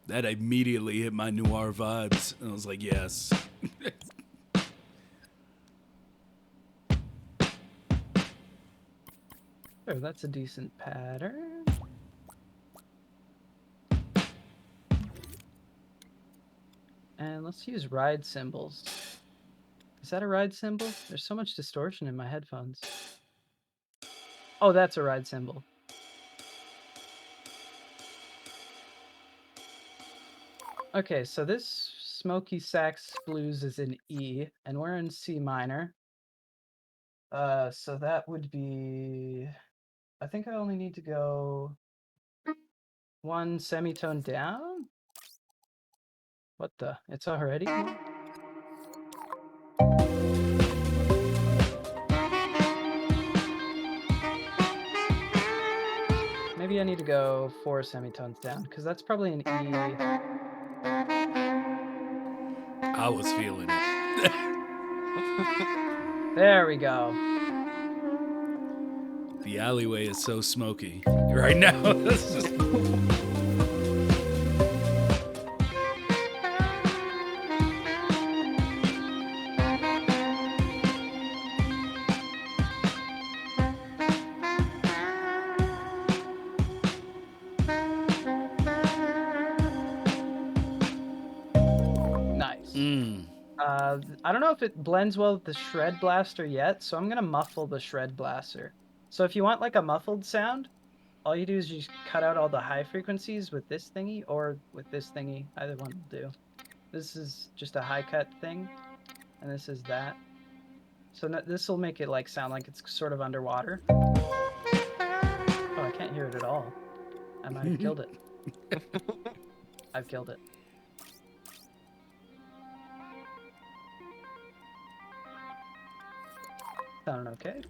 That immediately hit my noir vibes. And I was like, yes. Sure, that's a decent pattern. And let's use ride cymbals. Is that a ride cymbal? There's so much distortion in my headphones. Oh, that's a ride cymbal. Okay, so this smoky sax blues is in E, and we're in C minor. So that would be... I think I only need to go one semitone down? What the? It's already? Maybe I need to go 4 semitones down, because that's probably an E. I was feeling it. There we go. The alleyway is so smoky right now. Nice. Mm. I don't know if it blends well with the shred blaster yet, so I'm gonna muffle the shred blaster. So if you want like a muffled sound, all you do is you just cut out all the high frequencies with this thingy or with this thingy. Either one will do. This is just a high cut thing, and this is that. So this will make it like sound like it's sort of underwater. Oh, I can't hear it at all. I might have killed it. I've killed it. Sound okay?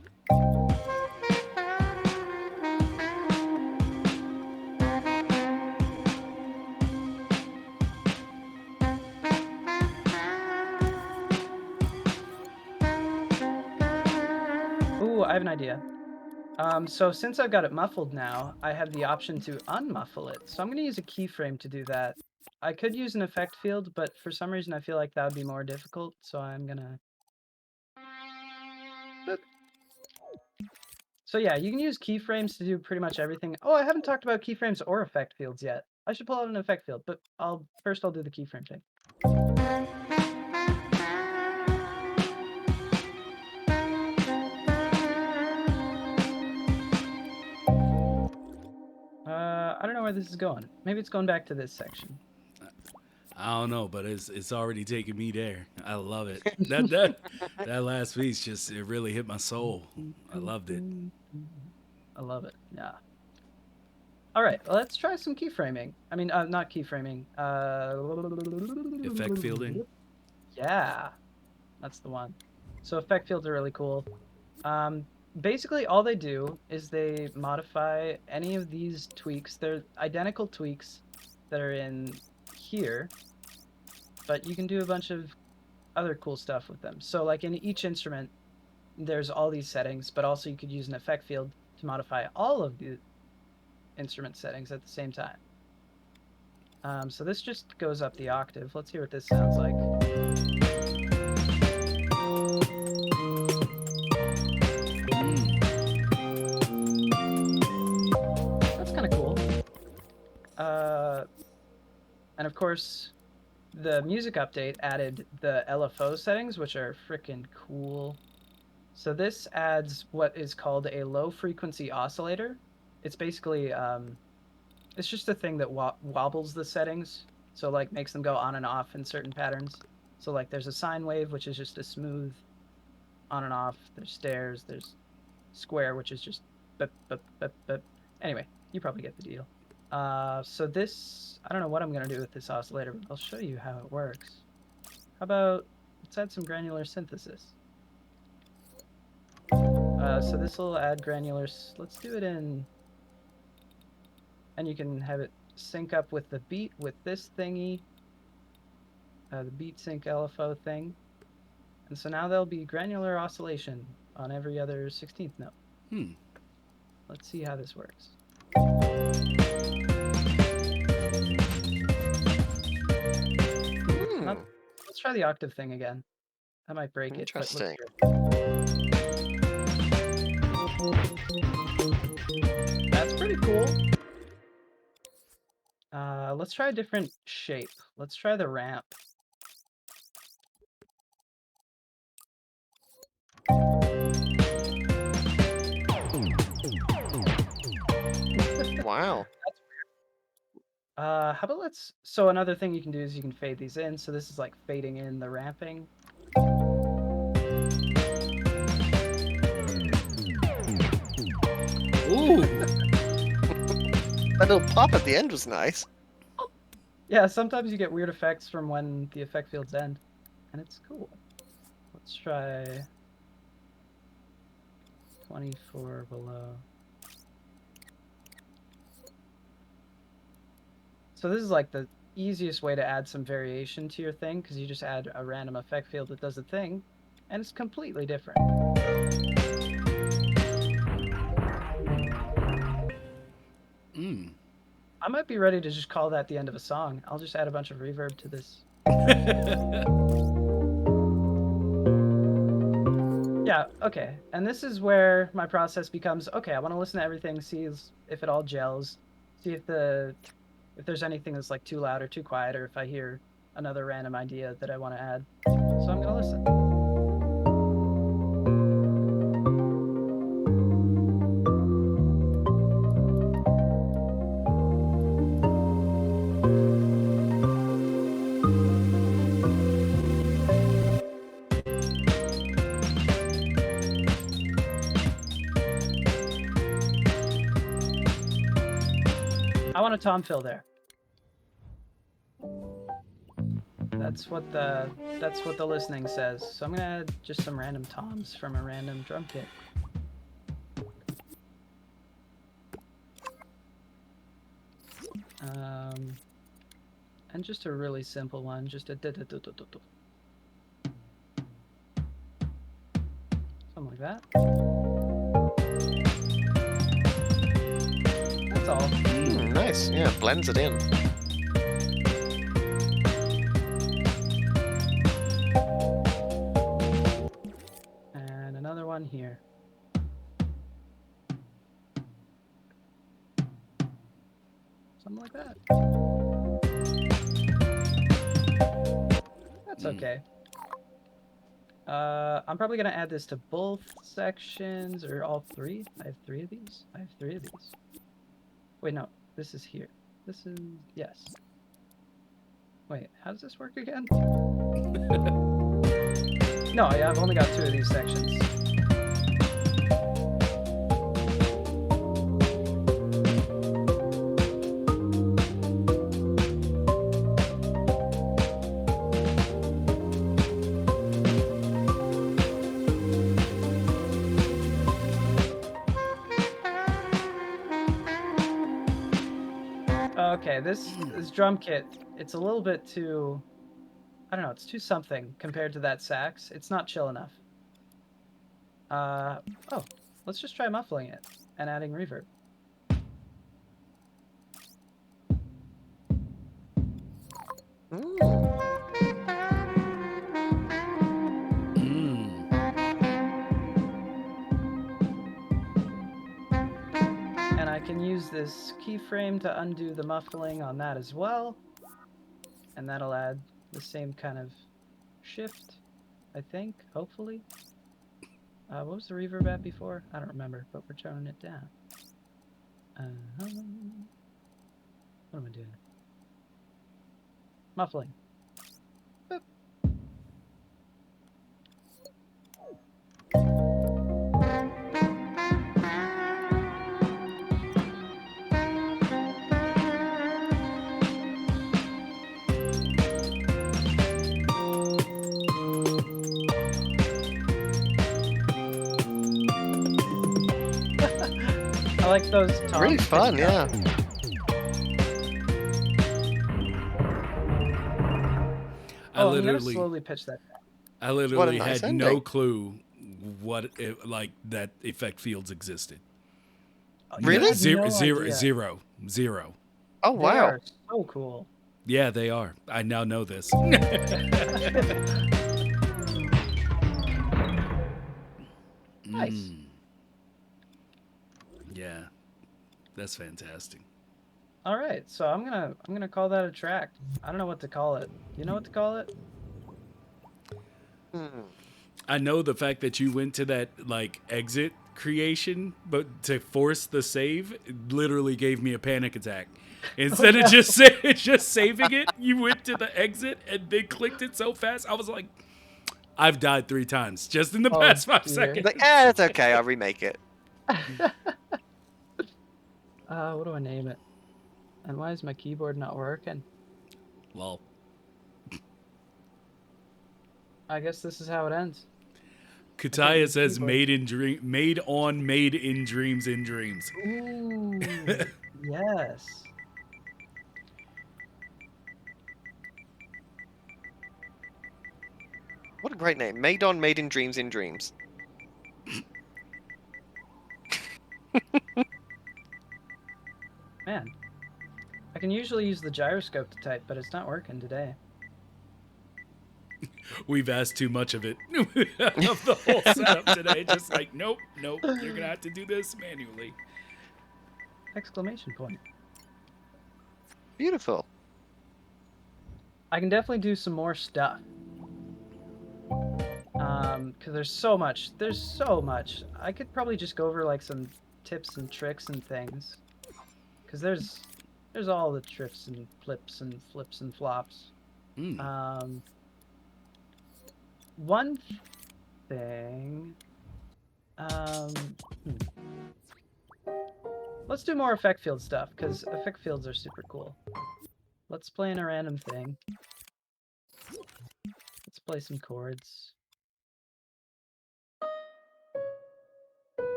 Ooh, I have an idea. So since I've got it muffled now, I have the option to unmuffle it. So I'm going to use a keyframe to do that. I could use an effect field, but for some reason I feel like that would be more difficult, so I'm going to... So yeah, you can use keyframes to do pretty much everything. Oh, I haven't talked about keyframes or effect fields yet. I should pull out an effect field, but first I'll do the keyframe thing. I don't know where this is going. Maybe it's going back to this section. I don't know, but it's already taking me there. I love it. That last piece it really hit my soul. I loved it. I love it. Yeah. All right, well, let's try some keyframing. I mean, not keyframing. Effect fielding. Yeah, that's the one. So effect fields are really cool. Basically, all they do is they modify any of these tweaks. They're identical tweaks that are in here, but you can do a bunch of other cool stuff with them. So like in each instrument, there's all these settings, but also you could use an effect field to modify all of the instrument settings at the same time. So this just goes up the octave. Let's hear what this sounds like. That's kind of cool. And of course, the music update added the LFO settings, which are freaking cool. So this adds what is called a low frequency oscillator. It's basically it's just a thing that wobbles the settings, so like makes them go on and off in certain patterns. So like there's a sine wave, which is just a smooth on and off. There's stairs. There's square, which is just bip, bip, bip, bip. Anyway, you probably get the deal. So this, I don't know what I'm going to do with this oscillator, but I'll show you how it works. How about, let's add some granular synthesis. So this will add granular, let's do it in, and you can have it sync up with the beat with this thingy, the beat sync LFO thing. And so now there'll be granular oscillation on every other 16th note. Let's see how this works. Let's try the octave thing again. I might break it, but let's Interesting. That's pretty cool. Let's try a different shape. Let's try the ramp. Wow. How about so another thing you can do is you can fade these in. So this is like fading in the ramping. Ooh. That little pop at the end was nice. Yeah, sometimes you get weird effects from when the effect fields end, and it's cool. Let's try 24 below. So this is like the easiest way to add some variation to your thing, because you just add a random effect field that does a thing, and it's completely different. I might be ready to just call that the end of a song. I'll just add a bunch of reverb to this. Yeah, okay. And this is where my process becomes, okay, I want to listen to everything, see if it all gels, see if there's anything that's like too loud or too quiet, or if I hear another random idea that I want to add. So I'm going to listen. I want a tom fill there. That's what the listening says. So I'm gonna add just some random toms from a random drum kit. And just a really simple one, just a something like that. That's all. Nice. Yeah, blends it in. And another one here. Something like that. That's okay. I'm probably gonna add this to both sections, or all three. I have three of these. Wait, no. This is here. This is... yes. Wait, how does this work again? No, yeah, I've only got two of these sections. Okay, this drum kit, it's a little bit too, I don't know, it's too something compared to that sax. It's not chill enough. Oh, let's just try muffling it and adding reverb. And I can use this keyframe to undo the muffling on that as well. And that'll add the same kind of shift, I think, hopefully. What was the reverb at before? I don't remember, but we're turning it down. What am I doing? Muffling. Boop. like those toms. Really fun, yeah. I'm gonna slowly pitch that down. I literally nice had no clue what like that effect fields existed. Really? Zero. Oh, wow. They are so cool. Yeah, they are. I now know this. Nice. Yeah, that's fantastic. All right, so I'm gonna call that a track. I don't know what to call it. You know what to call it? I know the fact that you went to that like exit creation, but to force the save literally gave me a panic attack. Instead of just saving it, you went to the exit and then clicked it so fast. I was like, I've died 3 times just in the past 5 seconds. Like, it's okay. I'll remake it. What do I name it? And why is my keyboard not working? Lol. I guess this is how it ends. Kataya says made in dreams in dreams. Ooh, yes. What a great name. Made in dreams in dreams. Man, I can usually use the gyroscope to type, but it's not working today. We've asked too much of it of the whole setup today. Just like, nope, you're gonna have to do this manually. Exclamation point. Beautiful. I can definitely do some more stuff. Because there's so much. I could probably just go over like some tips and tricks and things. Because there's all the trips and flips and flops. One thing. Let's do more effect field stuff, because effect fields are super cool. Let's play in a random thing. Let's play some chords.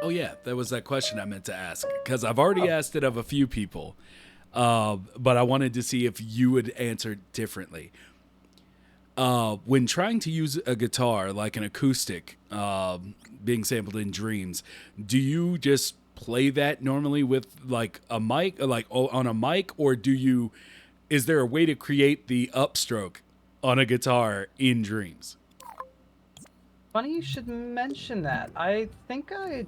Oh yeah, that was that question I meant to ask, because I've already asked it of a few people, but I wanted to see if you would answer differently. When trying to use a guitar, like an acoustic, being sampled in Dreams, do you just play that normally with like a mic, like on a mic, or is there a way to create the upstroke on a guitar in Dreams? Funny you should mention that. I think I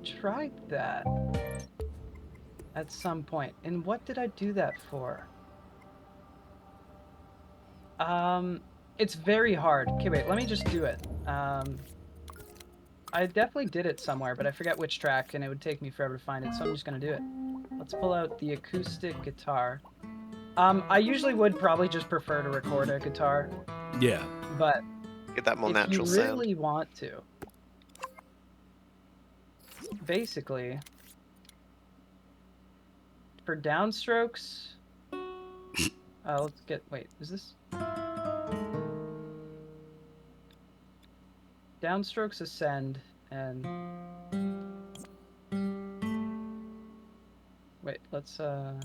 tried that at some point. And what did I do that for? It's very hard. Okay, wait, let me just do it. I definitely did it somewhere, but I forget which track, and it would take me forever to find it, so I'm just gonna do it. Let's pull out the acoustic guitar. I usually would probably just prefer to record a guitar. Yeah. But get that more natural sound. If you sound. really want to. Basically, for downstrokes, let's get, wait, is this? Downstrokes ascend and, wait, let's, oh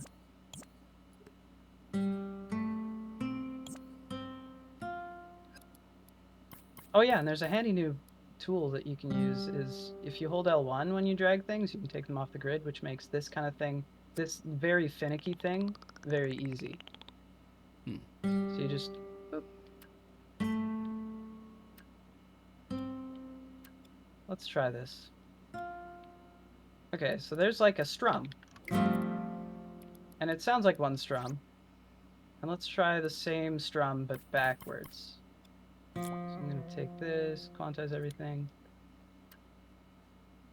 yeah, and there's a handy new tool that you can use is if you hold L1 when you drag things, you can take them off the grid, which makes this kind of thing, this very finicky thing, very easy. So you just, boop. Let's try this. Okay, so there's like a strum. And it sounds like one strum. And let's try the same strum but backwards. So I'm going to take this, quantize everything.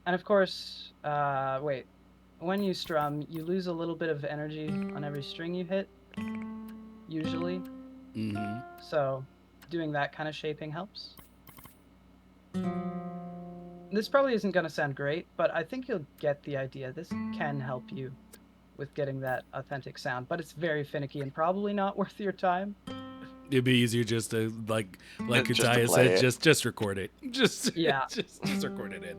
And of course, wait, when you strum, you lose a little bit of energy on every string you hit, usually. Mm-hmm. So doing that kind of shaping helps. This probably isn't going to sound great, but I think you'll get the idea. This can help you with getting that authentic sound, but it's very finicky and probably not worth your time. It'd be easier just to like Just to Kutaya play said, it. just record it. Just Yeah. just record it in.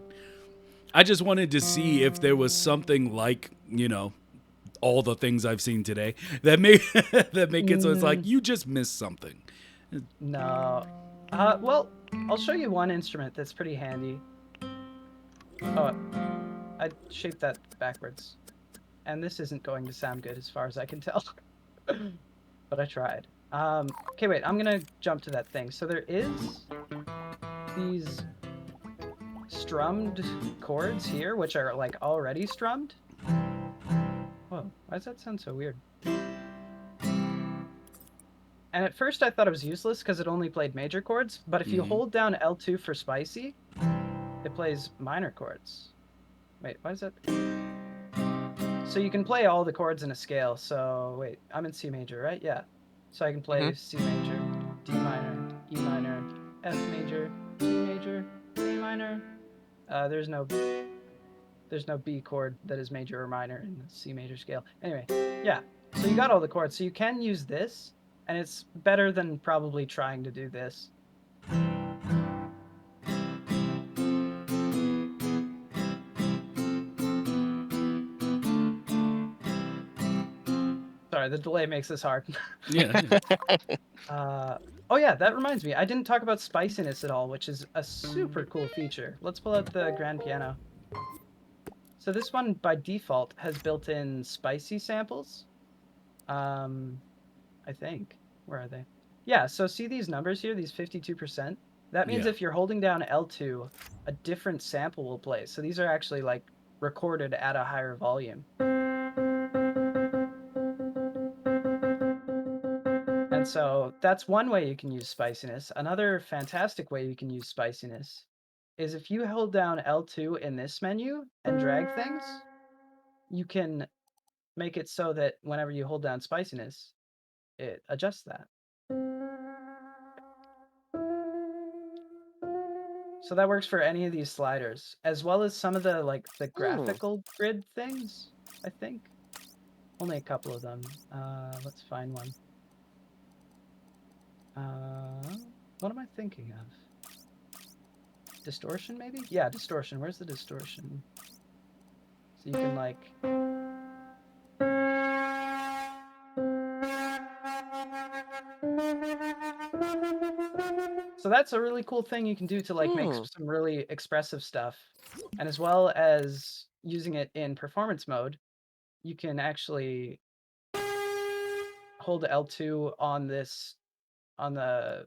I just wanted to see if there was something like, all the things I've seen today that make it so it's like you just missed something. No. Well, I'll show you one instrument that's pretty handy. Oh, I shaped that backwards. And this isn't going to sound good as far as I can tell. But I tried. Okay, wait, I'm gonna jump to that thing. So there is these strummed chords here, which are like already strummed. Whoa, why does that sound so weird? And at first I thought it was useless because it only played major chords, but if you hold down L2 for spicy, it plays minor chords. Wait, why is that? So you can play all the chords in a scale. So wait, I'm in C major, right? Yeah. So I can play C major, D minor, E minor, F major, E major, A minor. There's no B chord that is major or minor in the C major scale. Anyway, yeah. So you got all the chords. So you can use this, and it's better than probably trying to do this. Sorry, the delay makes this hard. Yeah. Oh yeah, that reminds me. I didn't talk about spiciness at all, which is a super cool feature. Let's pull out the grand piano. So this one, by default, has built-in spicy samples. I think. Where are they? Yeah, so see these numbers here, these 52%? That means if you're holding down L2, a different sample will play. So these are actually like recorded at a higher volume. And so that's one way you can use spiciness. Another fantastic way you can use spiciness is if you hold down L2 in this menu and drag things, you can make it so that whenever you hold down spiciness, it adjusts that. So that works for any of these sliders, as well as some of the like the graphical grid things, I think. Only a couple of them. Let's find one. What am I thinking of? Distortion, maybe? Yeah, distortion. Where's the distortion? So you can like... So that's a really cool thing you can do to like make some really expressive stuff. And as well as using it in performance mode, you can actually hold L2 on this, on the,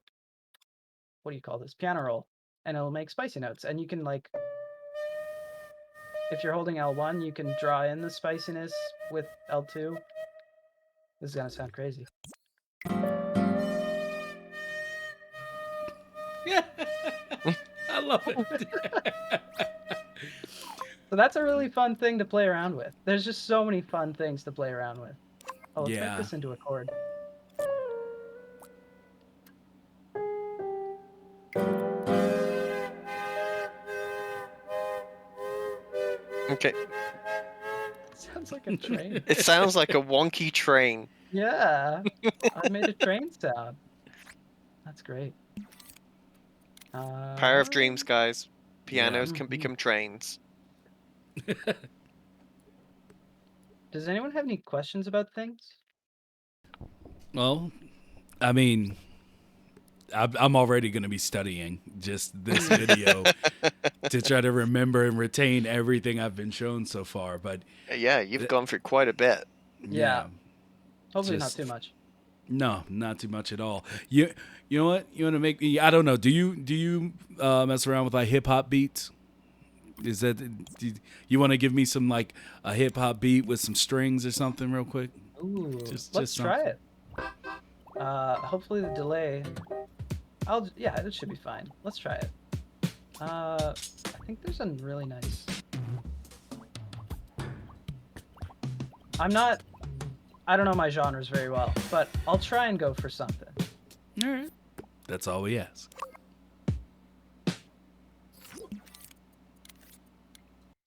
what do you call this? Piano roll. And it'll make spicy notes. And you can like, if you're holding L1, you can draw in the spiciness with L2. This is gonna sound crazy. Yeah. I love it. So that's a really fun thing to play around with. There's just so many fun things to play around with. Oh, let's make this into a chord. Okay. Sounds like a train. It sounds like a wonky train. Yeah, I made a train sound. That's great. Power of dreams, guys. Pianos can become trains. Does anyone have any questions about things? Well, I mean, I'm already going to be studying just this video to try to remember and retain everything I've been shown so far. But yeah, you've gone through quite a bit. Yeah. Hopefully not too much. No, not too much at all. You know what? You want to make me? I don't know. Do you mess around with like hip hop beats? Is that you want to give me some like a hip hop beat with some strings or something real quick? Ooh, let's try it. Hopefully the delay. Yeah, it should be fine. Let's try it. I think there's a really nice. I don't know my genres very well, but I'll try and go for something. All right. That's all we ask.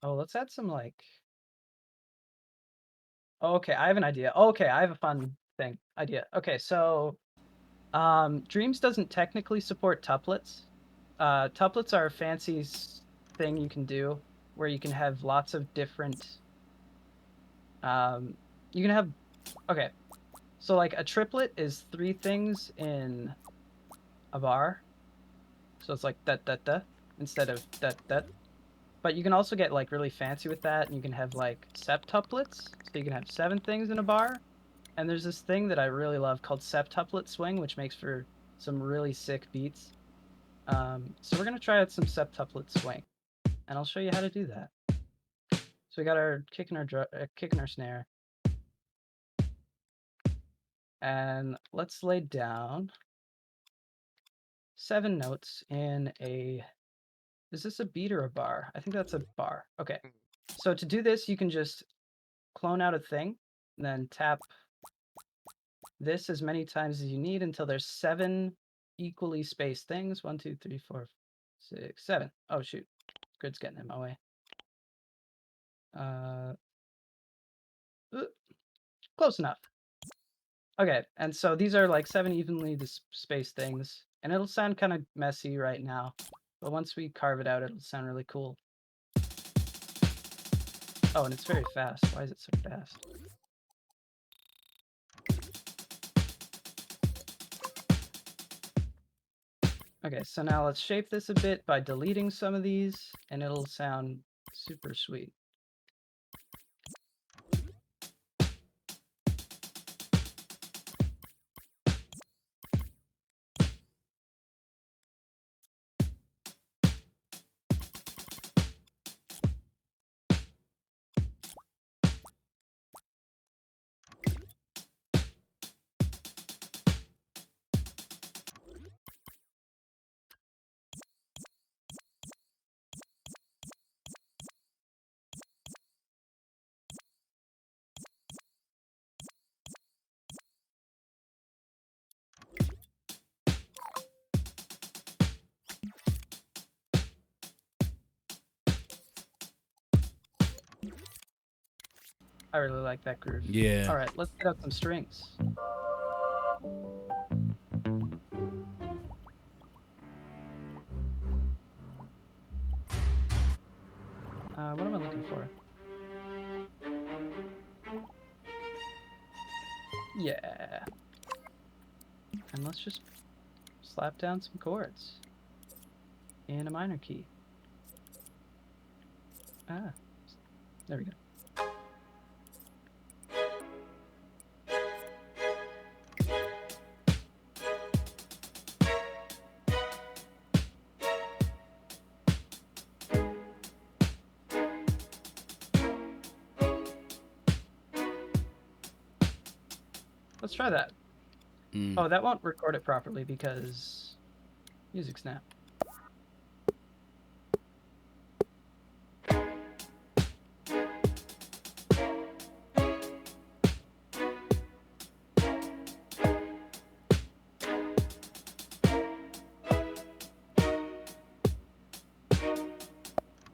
Oh, let's add some like... Oh, okay, I have an idea. Oh, okay, I have a fun idea. Okay, so Dreams doesn't technically support tuplets. Tuplets are a fancy thing you can do where you can have lots of different. You can have. Okay, so like a triplet is 3 things in a bar, so it's like that that that instead of that that. But you can also get like really fancy with that, and you can have like septuplets, so you can have 7 things in a bar. And there's this thing that I really love called Septuplet Swing, which makes for some really sick beats. So we're gonna try out some Septuplet Swing, and I'll show you how to do that. So we got our kick and our snare, and let's lay down 7 notes in a. Is this a beat or a bar? I think that's a bar. Okay. So to do this, you can just clone out a thing, and then tap this as many times as you need until there's 7 equally spaced things. 1, 2, 3, 4, 6, 7. Oh shoot, grid's getting in my way. Close enough. Okay, and so these are like 7 evenly spaced things, and it'll sound kind of messy right now, but once we carve it out, it'll sound really cool. Oh, and it's very fast. Why is it so fast? Okay, so now let's shape this a bit by deleting some of these, and it'll sound super sweet. I really like that groove. Yeah. All right, let's get out some strings. What am I looking for? Yeah. And let's just slap down some chords in a minor key. There we go. Let's try that. Oh, that won't record it properly because music snap.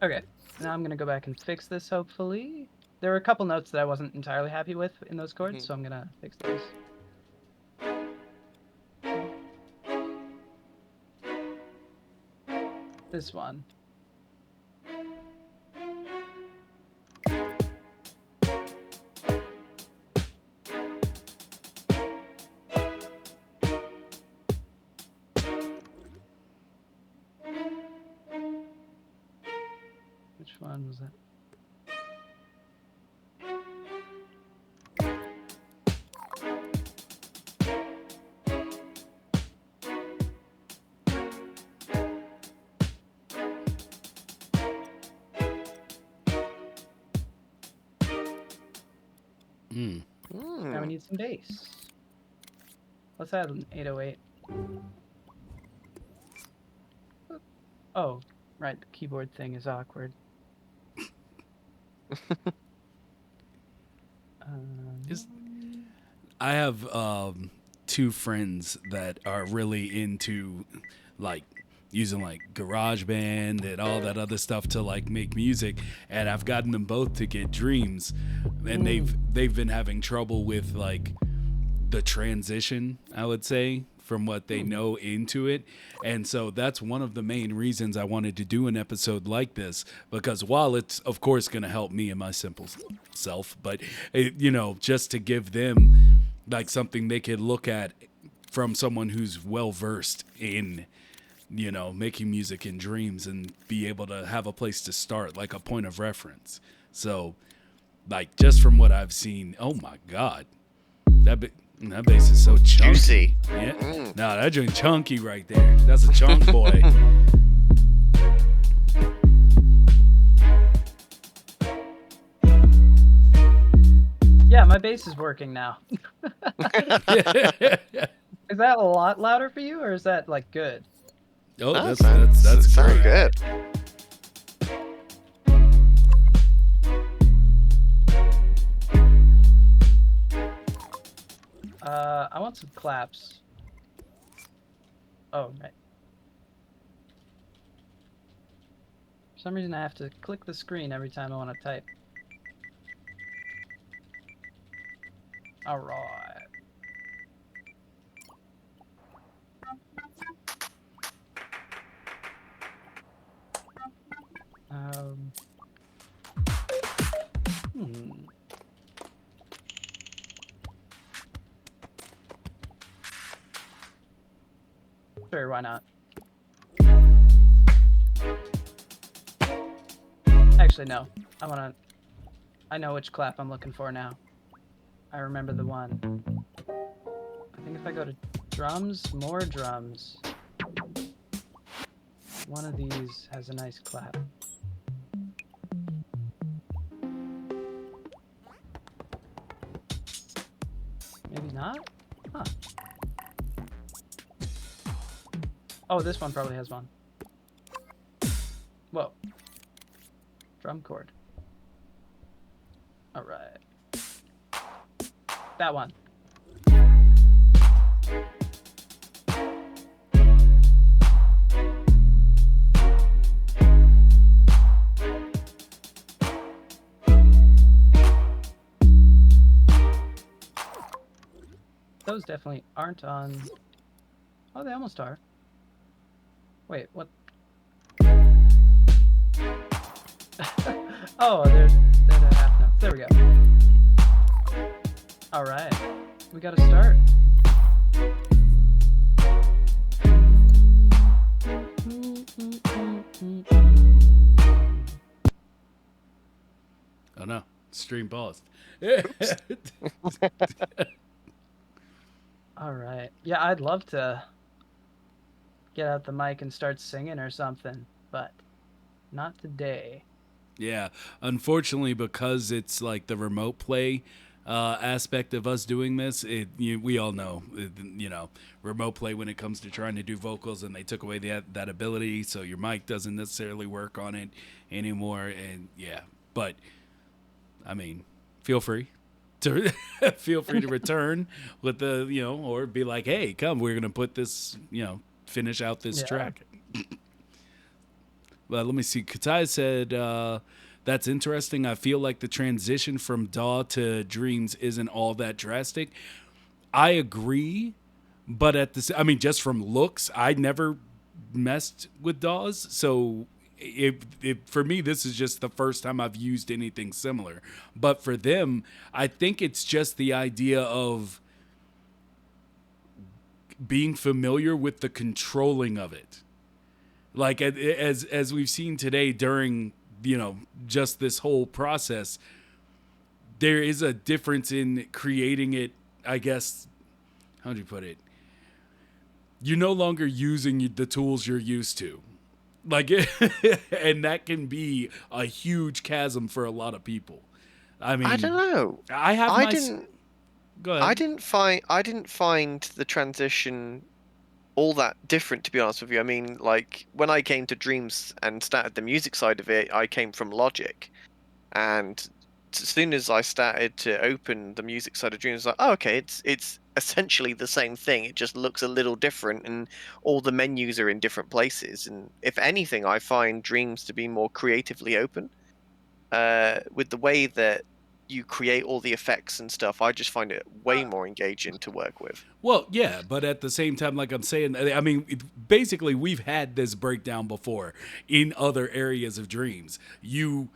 Okay, now I'm going to go back and fix this, hopefully. There were a couple notes that I wasn't entirely happy with in those chords, so I'm going to fix those. This one. Which one was that? Now we need some bass. Let's add an 808. Oh, right, the keyboard thing is awkward. I have 2 friends that are really into like using like GarageBand and all that other stuff to like make music, and I've gotten them both to get Dreams, and they've been having trouble with like the transition, I would say, from what they know into it. And so that's one of the main reasons I wanted to do an episode like this, because while it's of course going to help me and my simple self, but just to give them like something they could look at from someone who's well versed in making music in Dreams, and be able to have a place to start, like a point of reference. So like just from what I've seen, oh my God, that bass is so chunky. Juicy. Yeah. No, that joint chunky right there. That's a chunk boy. Yeah, my bass is working now. Is that a lot louder for you, or is that like good? Oh, No, that's very great. good. I want some claps. Oh, right. For some reason, I have to click the screen every time I want to type. All right. Sure, why not? Actually, no. I know which clap I'm looking for now. I remember the one. I think if I go to drums, more drums. One of these has a nice clap. Maybe not? Huh. Oh, this one probably has one. Whoa. Drum chord. Alright. That one. Those definitely aren't on... Oh, they almost are. Wait, what? Oh, they're the half notes. There we go. All right, we got to start. Oh no, stream paused. All right. Yeah, I'd love to get out the mic and start singing or something, but not today. Yeah, unfortunately, because it's like the remote play aspect of us doing this, we all know, remote play when it comes to trying to do vocals, and they took away that ability, so your mic doesn't necessarily work on it anymore. And yeah, but I mean, feel free to return with the or be like, hey, come, we're gonna put this, finish out this track. Well, let me see. Katai said, that's interesting. I feel like the transition from DAW to Dreams isn't all that drastic. I agree, but just from looks, I never messed with DAWs. So for me, this is just the first time I've used anything similar. But for them, I think it's just the idea of being familiar with the controlling of it. Like as we've seen today during, just this whole process, there is a difference in creating it, I guess. How do you put it? You're no longer using the tools you're used to. Like, and that can be a huge chasm for a lot of people. I mean, I don't know. Go ahead. I didn't find the transition all that different, to be honest with you. I mean, like, when I came to Dreams and started the music side of it, I came from Logic, and as soon as I started to open the music side of Dreams, I was like, oh, okay, it's essentially the same thing. It just looks a little different, and all the menus are in different places. And if anything, I find Dreams to be more creatively open, with the way that you create all the effects and stuff. I just find it way more engaging to work with. Well, yeah, but at the same time, like I'm saying, I mean, basically, we've had this breakdown before in other areas of dreams. You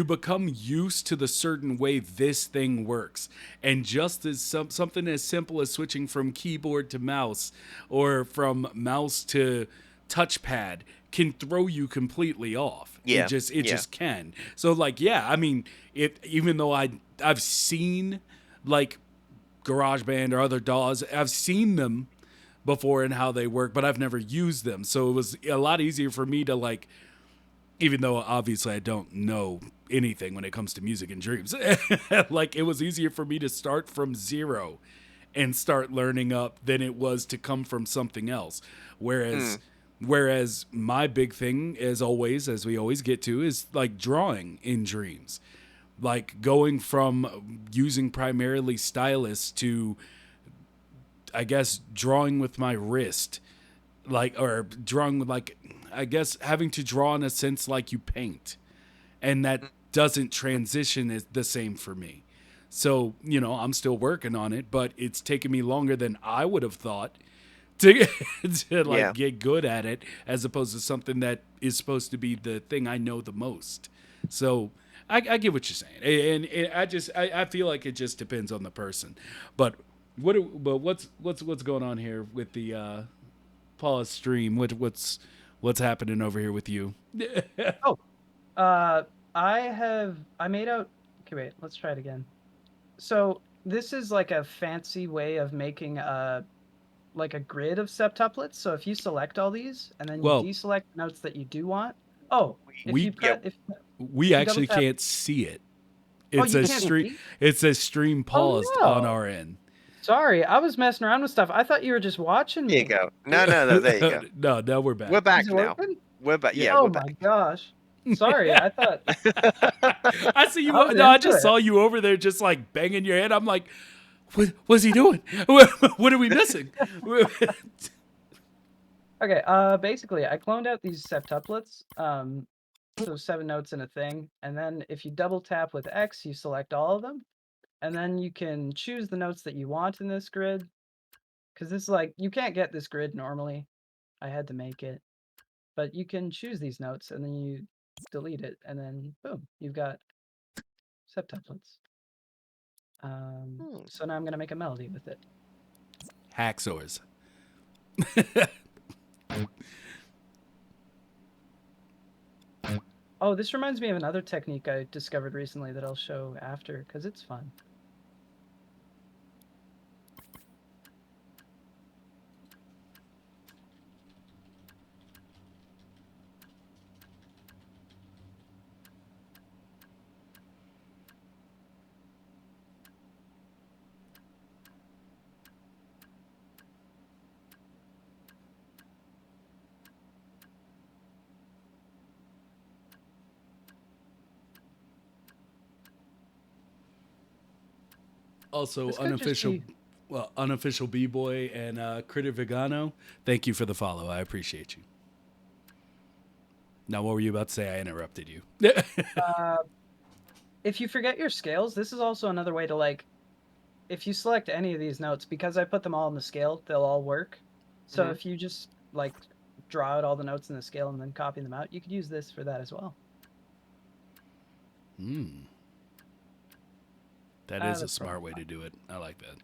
become used to the certain way this thing works, and just as something as simple as switching from keyboard to mouse or from mouse to touchpad can throw you completely off. Yeah, It just can. So like, yeah, I mean, even though I've seen like GarageBand or other DAWs, I've seen them before and how they work, but I've never used them. So it was a lot easier for me to like, even though obviously I don't know anything when it comes to music and dreams, like it was easier for me to start from zero and start learning up than it was to come from something else. Whereas my big thing, as always, as we always get to, is like drawing in dreams, like going from using primarily stylus to, I guess, drawing with my wrist, like, or drawing with like, I guess having to draw in a sense like you paint, and that doesn't transition is the same for me. So, you know, I'm still working on it, but it's taken me longer than I would have thought to get good at it, as opposed to something that is supposed to be the thing I know the most. So I get what you're saying, and I feel like it just depends on the person. But what's going on here with the pause stream? What's happening over here with you? I made out. Okay, wait. Let's try it again. So this is like a fancy way of making like a grid of septuplets. So if you select all these and then you deselect notes that you do want. Oh, we actually can't see it. It says stream. It says stream paused on our end. Sorry, I was messing around with stuff. I thought you were just watching me. There you go. No, there you No, go. now we're back. We're back now. We're back. Yeah. Oh my gosh. Sorry, I thought. I see you. I just saw you over there, just like banging your head. I'm like, what's he doing? What are we missing? Okay. Basically, I cloned out these septuplets. So 7 notes in a thing, and then if you double tap with X, you select all of them, and then you can choose the notes that you want in this grid. Because this is like, you can't get this grid normally. I had to make it, but you can choose these notes, and then you delete it, and then boom, you've got septuplets. So now I'm gonna make a melody with it. Hacksaws. Oh, this reminds me of another technique I discovered recently that I'll show after, because it's fun. Also, unofficial B-Boy and Critter Vegano, thank you for the follow. I appreciate you. Now, what were you about to say? I interrupted you. If you forget your scales, this is also another way to, like, if you select any of these notes, because I put them all in the scale, they'll all work. So if you just, like, draw out all the notes in the scale and then copy them out, you could use this for that as well. That is a smart way to do it. I like that.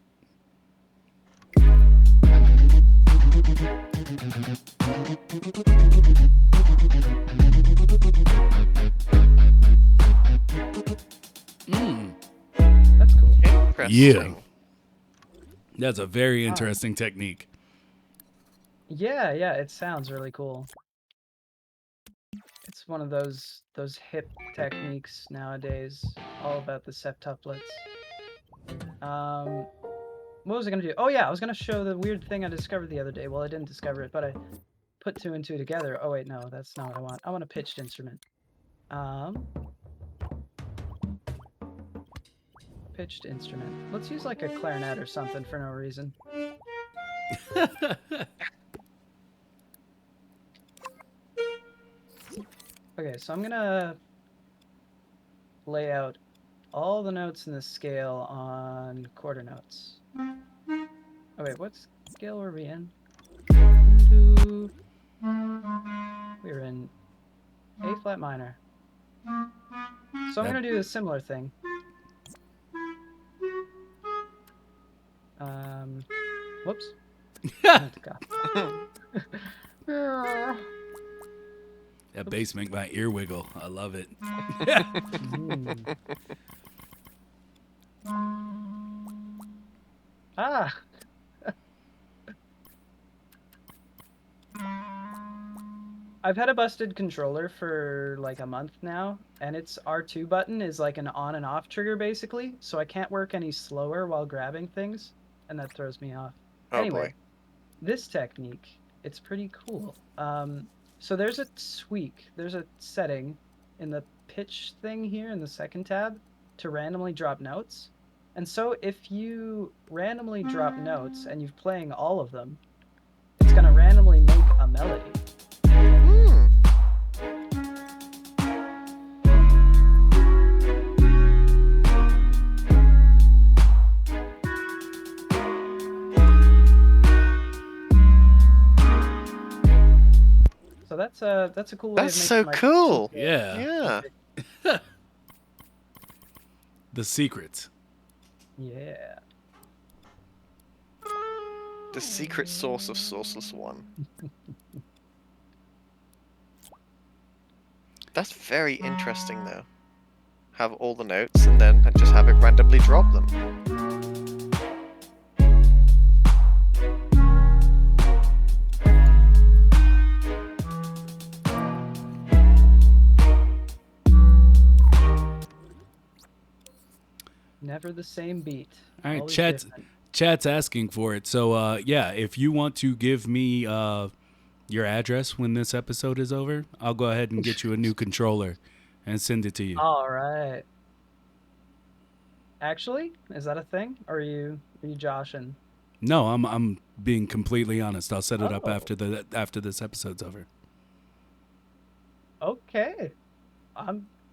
That's cool. Yeah. That's a very interesting technique. Yeah, it sounds really cool. It's one of those hip techniques nowadays, all about the septuplets. What was I gonna do? Oh yeah, I was gonna show the weird thing I discovered the other day. Well, I didn't discover it, but I put 2 and 2 together. Oh wait, no, that's not what I want. I want a pitched instrument. Pitched instrument. Let's use like a clarinet or something for no reason. Okay, so I'm gonna lay out all the notes in the scale on quarter notes. Oh wait, what scale were we in? We were in A flat minor. So I'm going to do a similar thing. Whoops. Oh, God. That bass make my ear wiggle. I love it. Ah. I've had a busted controller for like a month now, and its R2 button is like an on and off trigger basically, so I can't work any slower while grabbing things, and that throws me off. Oh, anyway, boy. This technique, it's pretty cool. So there's a tweak, there's a setting in the pitch thing here in the second tab to randomly drop notes. And so if you randomly drop notes and you're playing all of them, it's going to randomly make a melody. So that's a cool way That's of so making my cool. Yeah. Yeah. The secrets. Yeah. The secret source of Sourceless One. That's very interesting, though. Have all the notes and then just have it randomly drop them. Never the same beat. All right, Always chat's different. asking for it. So yeah, if you want to give me your address when this episode is over, I'll go ahead and get you a new controller and send it to you. All right. Actually, is that a thing? Or are you joshing? No, I'm being completely honest. I'll set it up Oh. after this episode's over. Okay.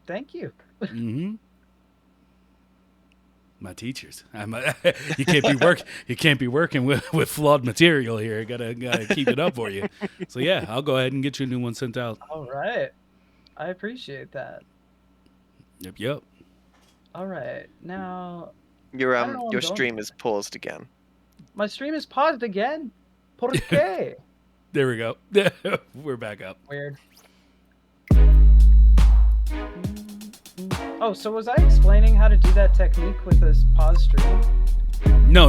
Thank you. Mm-hmm. My teachers. You can't be working with flawed material here. Gotta keep it up for you. So yeah, I'll go ahead and get you a new one sent out. All right. I appreciate that. Yep. All right. Now, Your I don't know where I'm your going stream with is paused again. my stream is paused again. ¿Por qué? There we go. We're back up. Weird. Oh, so was I explaining how to do that technique with this pause stream? No.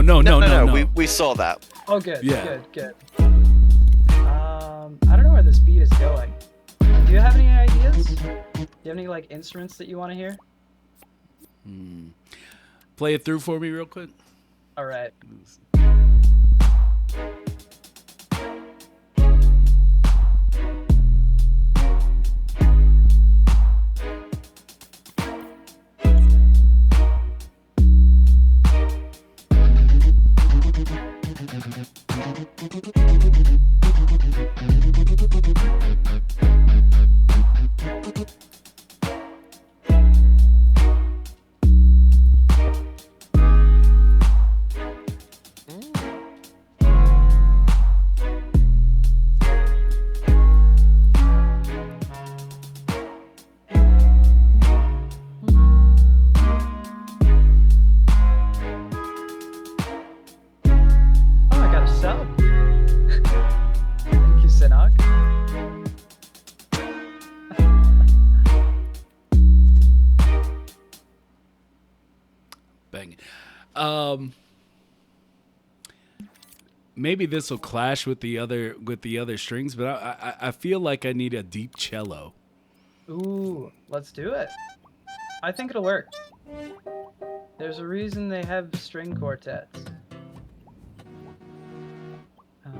We saw that. Oh, good. Yeah. Good. I don't know where this beat is going. Do you have any ideas? Do you have any like instruments that you want to hear? Play it through for me real quick. All right. Maybe this will clash with the other strings, but I feel like I need a deep cello. Ooh, let's do it. I think it'll work. There's a reason they have string quartets. I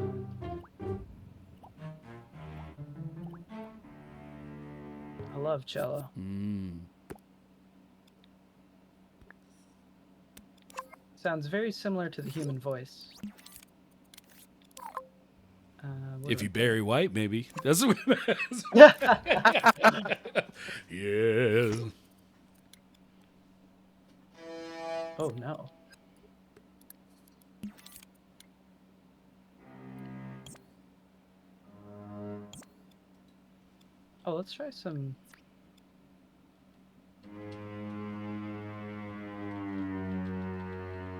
love cello. Sounds very similar to the human voice. If you Barry White, maybe. That's Yeah. yeah. Oh no. Oh, let's try some.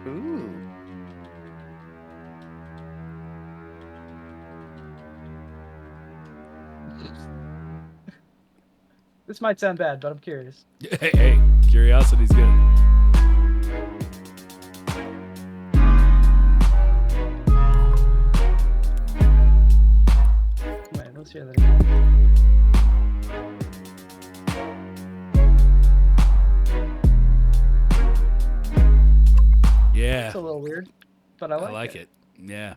Ooh. This might sound bad, but I'm curious. Hey, curiosity's good. Wait, let's hear that again. Yeah. It's a little weird, but I like it. Yeah.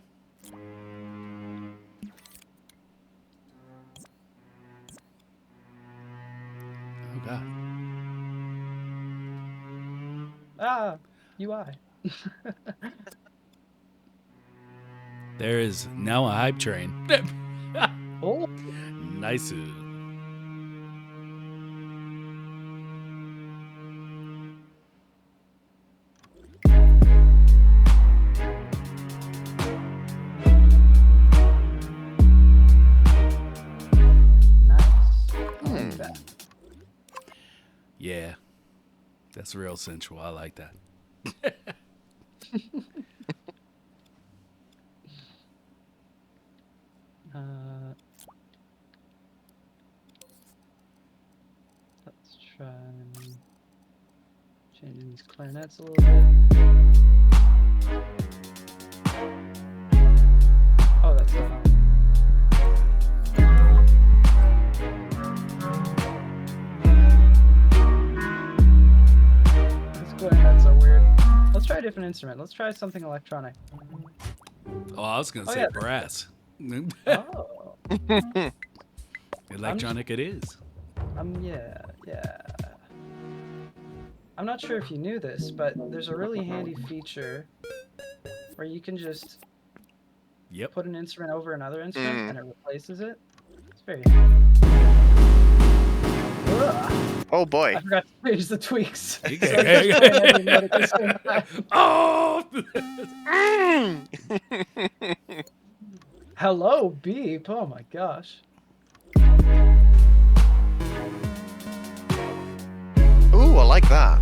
Oh, God. Ah, UI. There is now a hype train. Oh, Nice. nice. I like that. Yeah. That's real sensual. I like that. Let's try changing these clarinets a little bit. Oh, that's not on. These clarinets are weird. Let's try a different instrument. Let's try something electronic. Oh, I was going to Oh, say yeah. brass. Oh. Electronic it is. Yeah. I'm not sure if you knew this, but there's a really handy feature where you can just Yep. put an instrument over another instrument and it replaces it. It's very handy. Ugh, Oh boy. I forgot to change the tweaks. You So can- I'm just playing every note at the same time. Oh! Hello, beep. Oh my gosh. Ooh, I like that.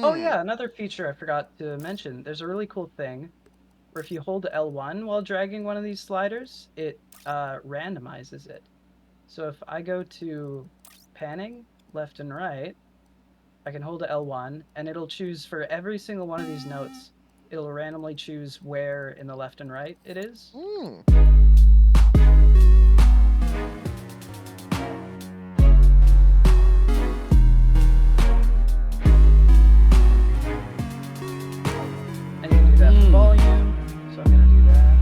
Oh yeah, another feature I forgot to mention. There's a really cool thing where if you hold L1 while dragging one of these sliders, it randomizes it. So if I go to panning left and right, I can hold L1 and it'll choose for every single one of these notes, it'll randomly choose where in the left and right it is. And you can do that for volume, so I'm gonna do that.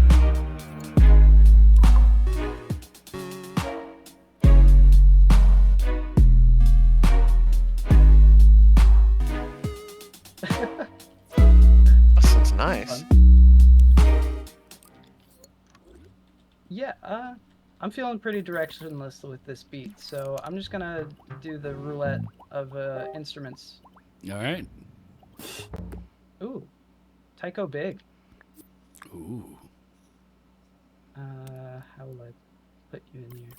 That sounds nice. Yeah, I'm feeling pretty directionless with this beat, so I'm just gonna do the roulette of instruments. All right. Ooh, Tycho Big. Ooh. How will I put you in here?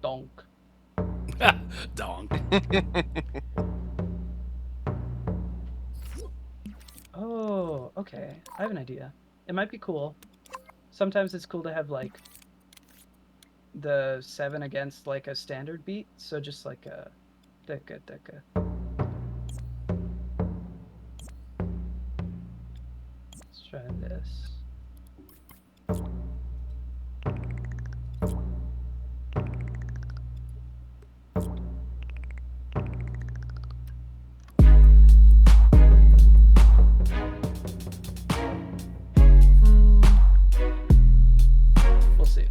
Donk. Donk. Oh, okay. I have an idea. It might be cool. Sometimes it's cool to have like the 7 against like a standard beat, so just like a decca. Let's try this. We'll see.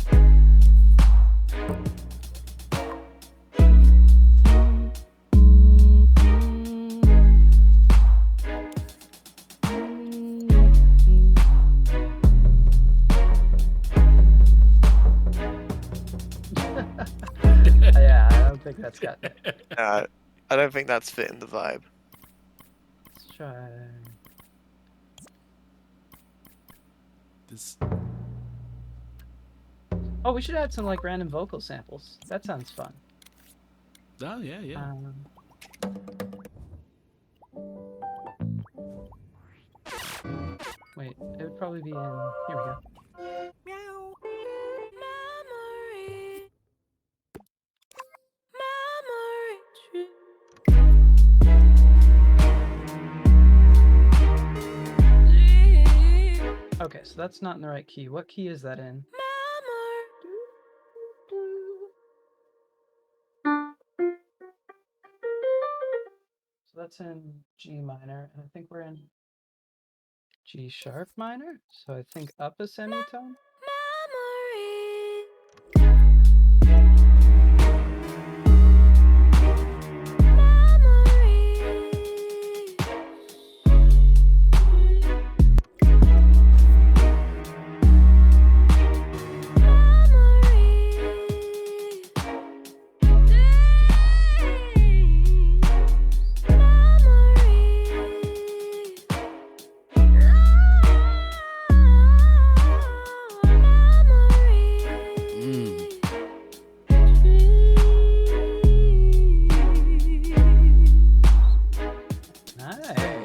think that's got it. I don't think that's fitting the vibe. Let's try. This. Oh, we should add some like random vocal samples. That sounds fun. Oh yeah. Wait, it would probably be in. Here we go. Okay, so that's not in the right key. What key is that in? So that's in G minor, and I think we're in G sharp minor. So I think up a semitone.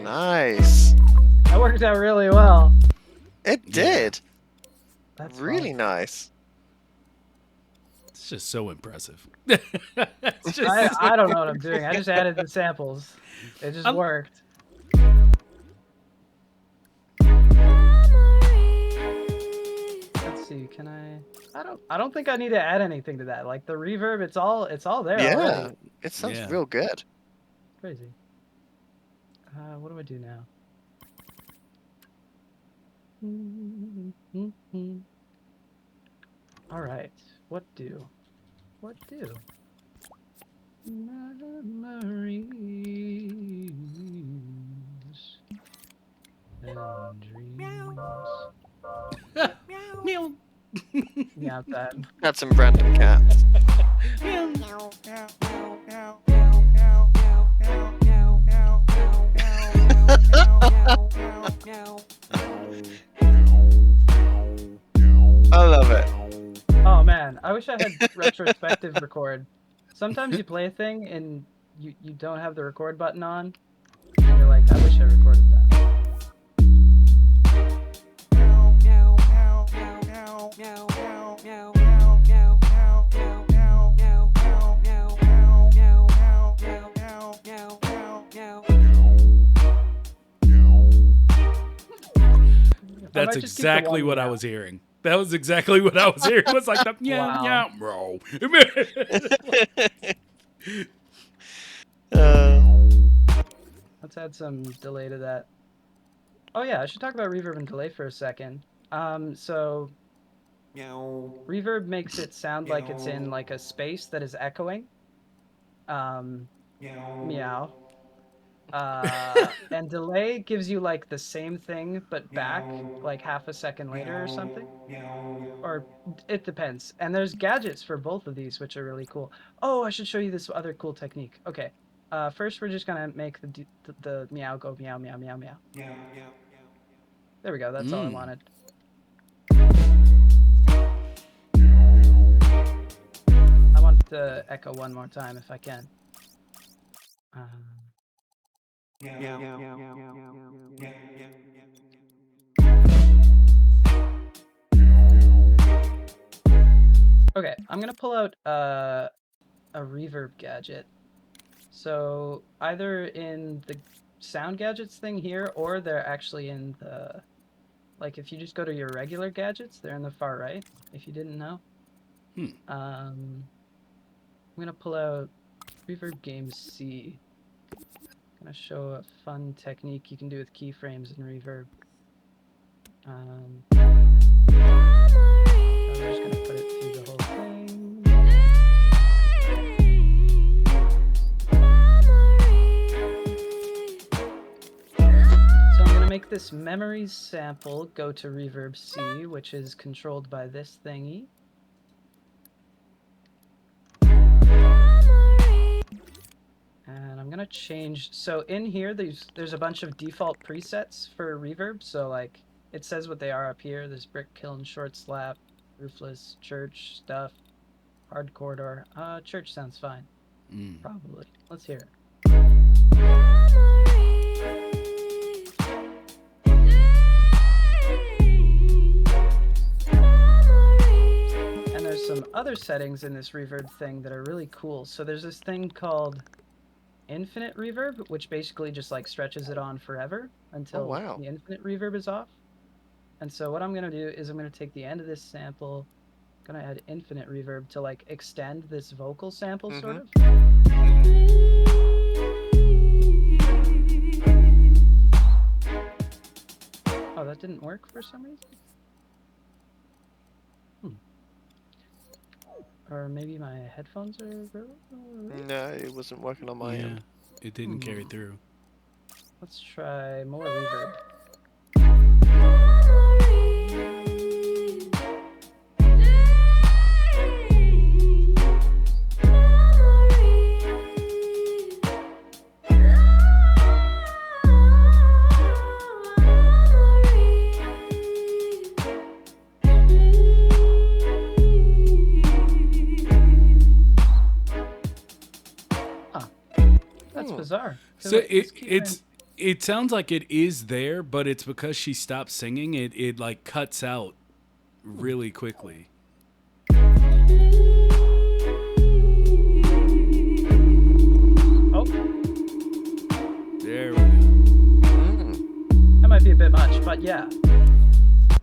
Nice. That worked out really well. It did. That's really fun. nice. It's just so impressive. It's just I don't know what I'm doing. I just added the samples. It just worked. Let's see. Can I don't think I need to add anything to that. Like the reverb, it's all there already. It sounds real good. Crazy. What do I do now? All right. What do? Memories and dreams. Meow. Yeah, that. Got some random cats. I love it. Oh man, I wish I had retrospective record. Sometimes you play a thing and you don't have the record button on, and you're like, I wish I recorded that. That's exactly what I was hearing. That was exactly what I was hearing. It was like the meow, bro. Let's add some delay to that. Oh yeah, I should talk about reverb and delay for a second. So reverb makes it sound like it's in like a space that is echoing. Meow. And delay gives you like the same thing but back like half a second later or something. Or it depends. And there's gadgets for both of these, which are really cool. Oh, I should show you this other cool technique. Okay. First, we're just gonna make the meow go meow meow meow meow. There we go. That's all I wanted. I want to echo one more time if I can. Okay, I'm gonna pull out a reverb gadget. So either in the sound gadgets thing here, or they're actually in the, like if you just go to your regular gadgets, they're in the far right, if you didn't know. I'm gonna pull out Reverb Game C. I'm gonna show a fun technique you can do with keyframes and reverb. I'm just gonna put it through the whole thing. So I'm gonna make this memories sample go to Reverb C, which is controlled by this thingy. change. So in here, there's a bunch of default presets for reverb. So like it says what they are up here. There's brick, kiln, short slap, roofless, church, stuff, hard corridor. Church sounds fine. Probably. Let's hear it. And there's some other settings in this reverb thing that are really cool. So there's this thing called infinite reverb, which basically just like stretches it on forever until the infinite reverb is off. And so what I'm going to do is I'm going to take the end of this sample, going to add infinite reverb to like extend this vocal sample sort of. Oh, that didn't work for some reason? Or maybe my headphones are... No, it wasn't working on my end. It didn't carry through. Let's try more reverb. Bizarre. So it sounds like it is there, but it's because she stopped singing. It like cuts out really quickly. Oh, there we go. That might be a bit much, but yeah,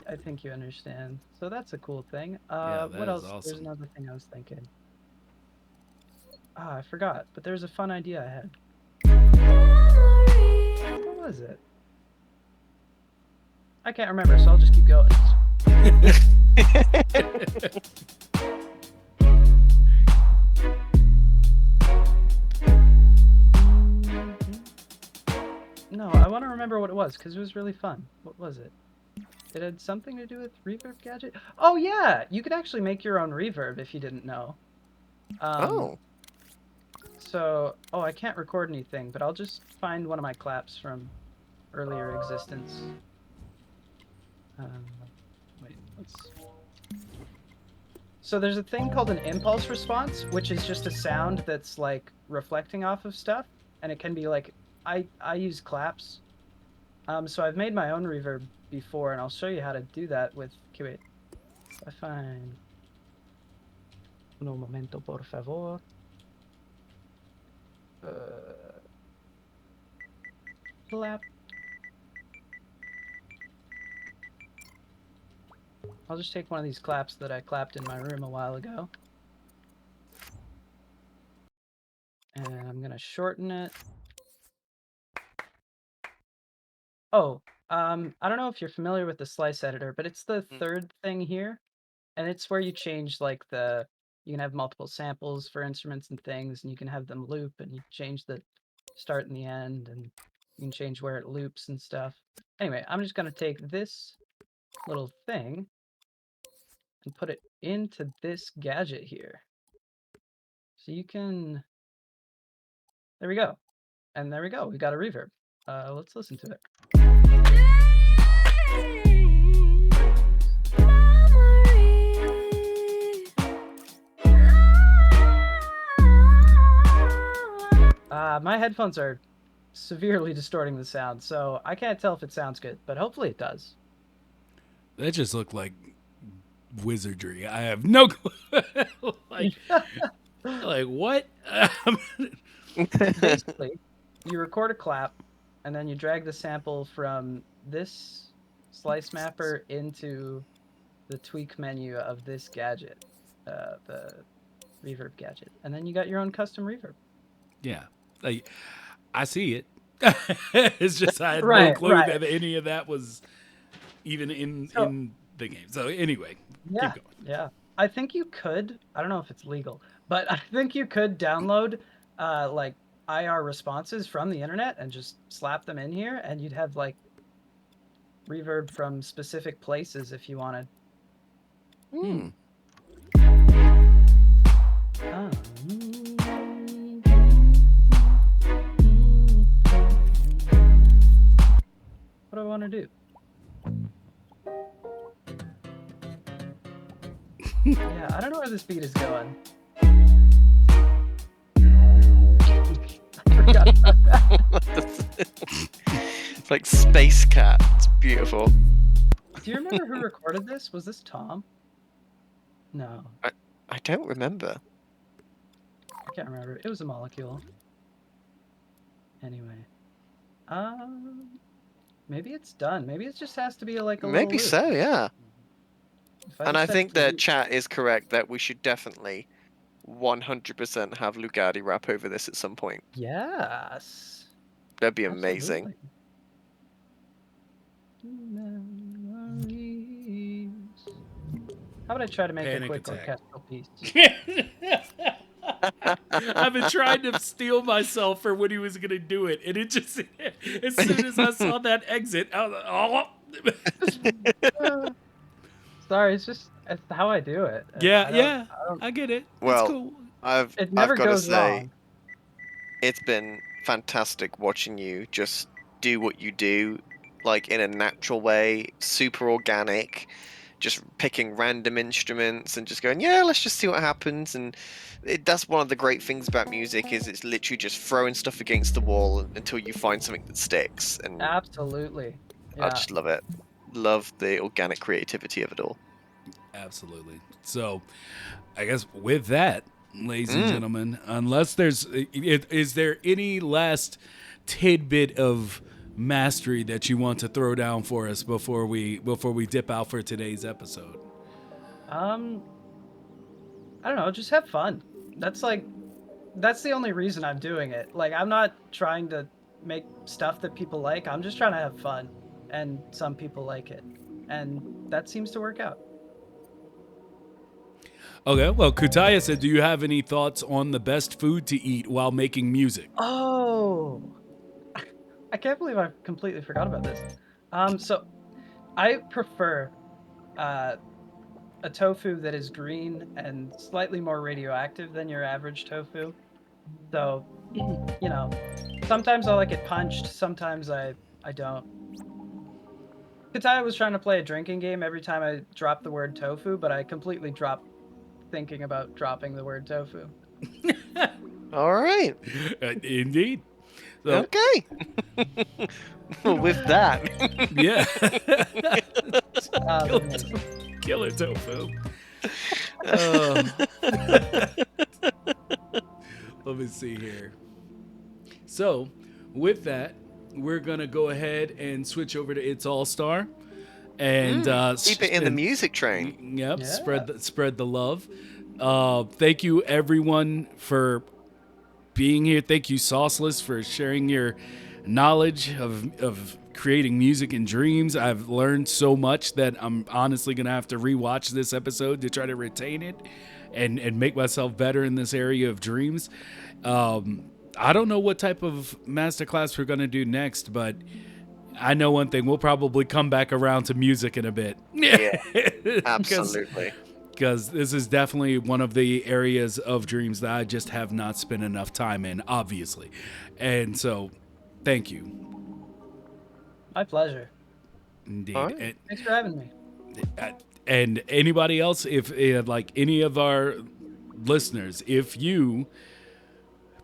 I think you understand. So that's a cool thing. What else? Awesome. There's another thing I was thinking. I forgot, but there's a fun idea I had. What was it? I can't remember, so I'll just keep going. No, I want to remember what it was because it was really fun. What was it? It had something to do with Reverb Gadget? Oh yeah! You could actually make your own reverb if you didn't know. So, I can't record anything, but I'll just find one of my claps from earlier existence. So there's a thing called an impulse response, which is just a sound that's like reflecting off of stuff, and it can be like, I use claps. So I've made my own reverb before, and I'll show you how to do that with, okay, wait, I find, un momento por favor. Clap. I'll just take one of these claps that I clapped in my room a while ago. And I'm gonna shorten it. I don't know if you're familiar with the slice editor, but it's the third thing here. And it's where you change like you can have multiple samples for instruments and things, and you can have them loop, and you change the start and the end, and you can change where it loops and stuff. Anyway, I'm just going to take this little thing and put it into this gadget here. So you can... There we go. And there we go. We got a reverb. Let's listen to it. My headphones are severely distorting the sound, so I can't tell if it sounds good, but hopefully it does. That just looked like wizardry. I have no clue. like what? Basically, you record a clap, and then you drag the sample from this slice mapper into the tweak menu of this gadget, the reverb gadget, and then you got your own custom reverb. Yeah. Like, I see it. It's just I had no clue that any of that was even in the game. So anyway, keep going. Yeah. I think you could, I don't know if it's legal, but I think you could download like IR responses from the internet and just slap them in here, and you'd have like reverb from specific places if you wanted. where this beat is going. I forgot about that. It's like Space Cat. It's beautiful. Do you remember who recorded this? Was this Tom? No, I don't remember. I can't remember. It was a molecule. Anyway. Maybe it's done. Maybe it just has to be like a Maybe little so, yeah. If And just I said think the delete- chat is correct that we should definitely 100% have Lugardi rap over this at some point. Yes. That'd be amazing. Memories. How about I try to make Panic a quick attack. orchestral piece? I've been trying to steel myself for when he was going to do it. And it just, as soon as I saw that exit, I was like, oh. Sorry, it's how I do it. Yeah, I get it. Well, it's cool. It never got to goes say, wrong. it's been fantastic watching you just do what you do, like in a natural way, super organic, just picking random instruments and just going, yeah, let's just see what happens. And that's one of the great things about music is it's literally just throwing stuff against the wall until you find something that sticks. And Absolutely. I Yeah. just love it. Love the organic creativity of it all. Absolutely. So, I guess with that, ladies and gentlemen, unless is there any last tidbit of mastery that you want to throw down for us before we dip out for today's episode? I don't know, just have fun. That's the only reason I'm doing it. Like, I'm not trying to make stuff that people like. I'm just trying to have fun, and some people like it, and that seems to work out. Okay, well, Kutaya said, do you have any thoughts on the best food to eat while making music? Oh, I can't believe I completely forgot about this. So I prefer a tofu that is green and slightly more radioactive than your average tofu. So, you know, sometimes I like it punched, sometimes I don't. Kataya was trying to play a drinking game every time I dropped the word tofu, but I completely dropped thinking about dropping the word tofu. All right. Indeed. So, Okay. Well, with that, yeah. Amazing. Killer tofu. Let me see here. So, with that, we're going to go ahead and switch over to It's All Star. And keep it in the music train. Yep, Yeah. spread the love. Thank you, everyone, for being here. Thank you, Sauceless, for sharing your knowledge of creating music and dreams. I've learned so much that I'm honestly going to have to rewatch this episode to try to retain it and make myself better in this area of dreams. I don't know what type of masterclass we're going to do next, but I know one thing. We'll probably come back around to music in a bit. Yeah, absolutely. Because this is definitely one of the areas of dreams that I just have not spent enough time in, obviously. And so, thank you. My pleasure. Indeed. All right. Thanks for having me. And anybody else, if like any of our listeners, if you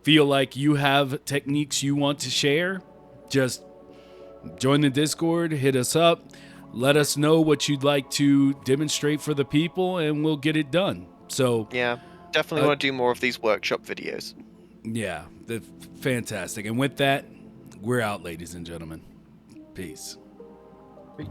feel like you have techniques you want to share, just join the Discord, hit us up, let us know what you'd like to demonstrate for the people, and we'll get it done. So Yeah, definitely want to do more of these workshop videos. yeah, fantastic. And with that, we're out, ladies and gentlemen. Peace. Peace.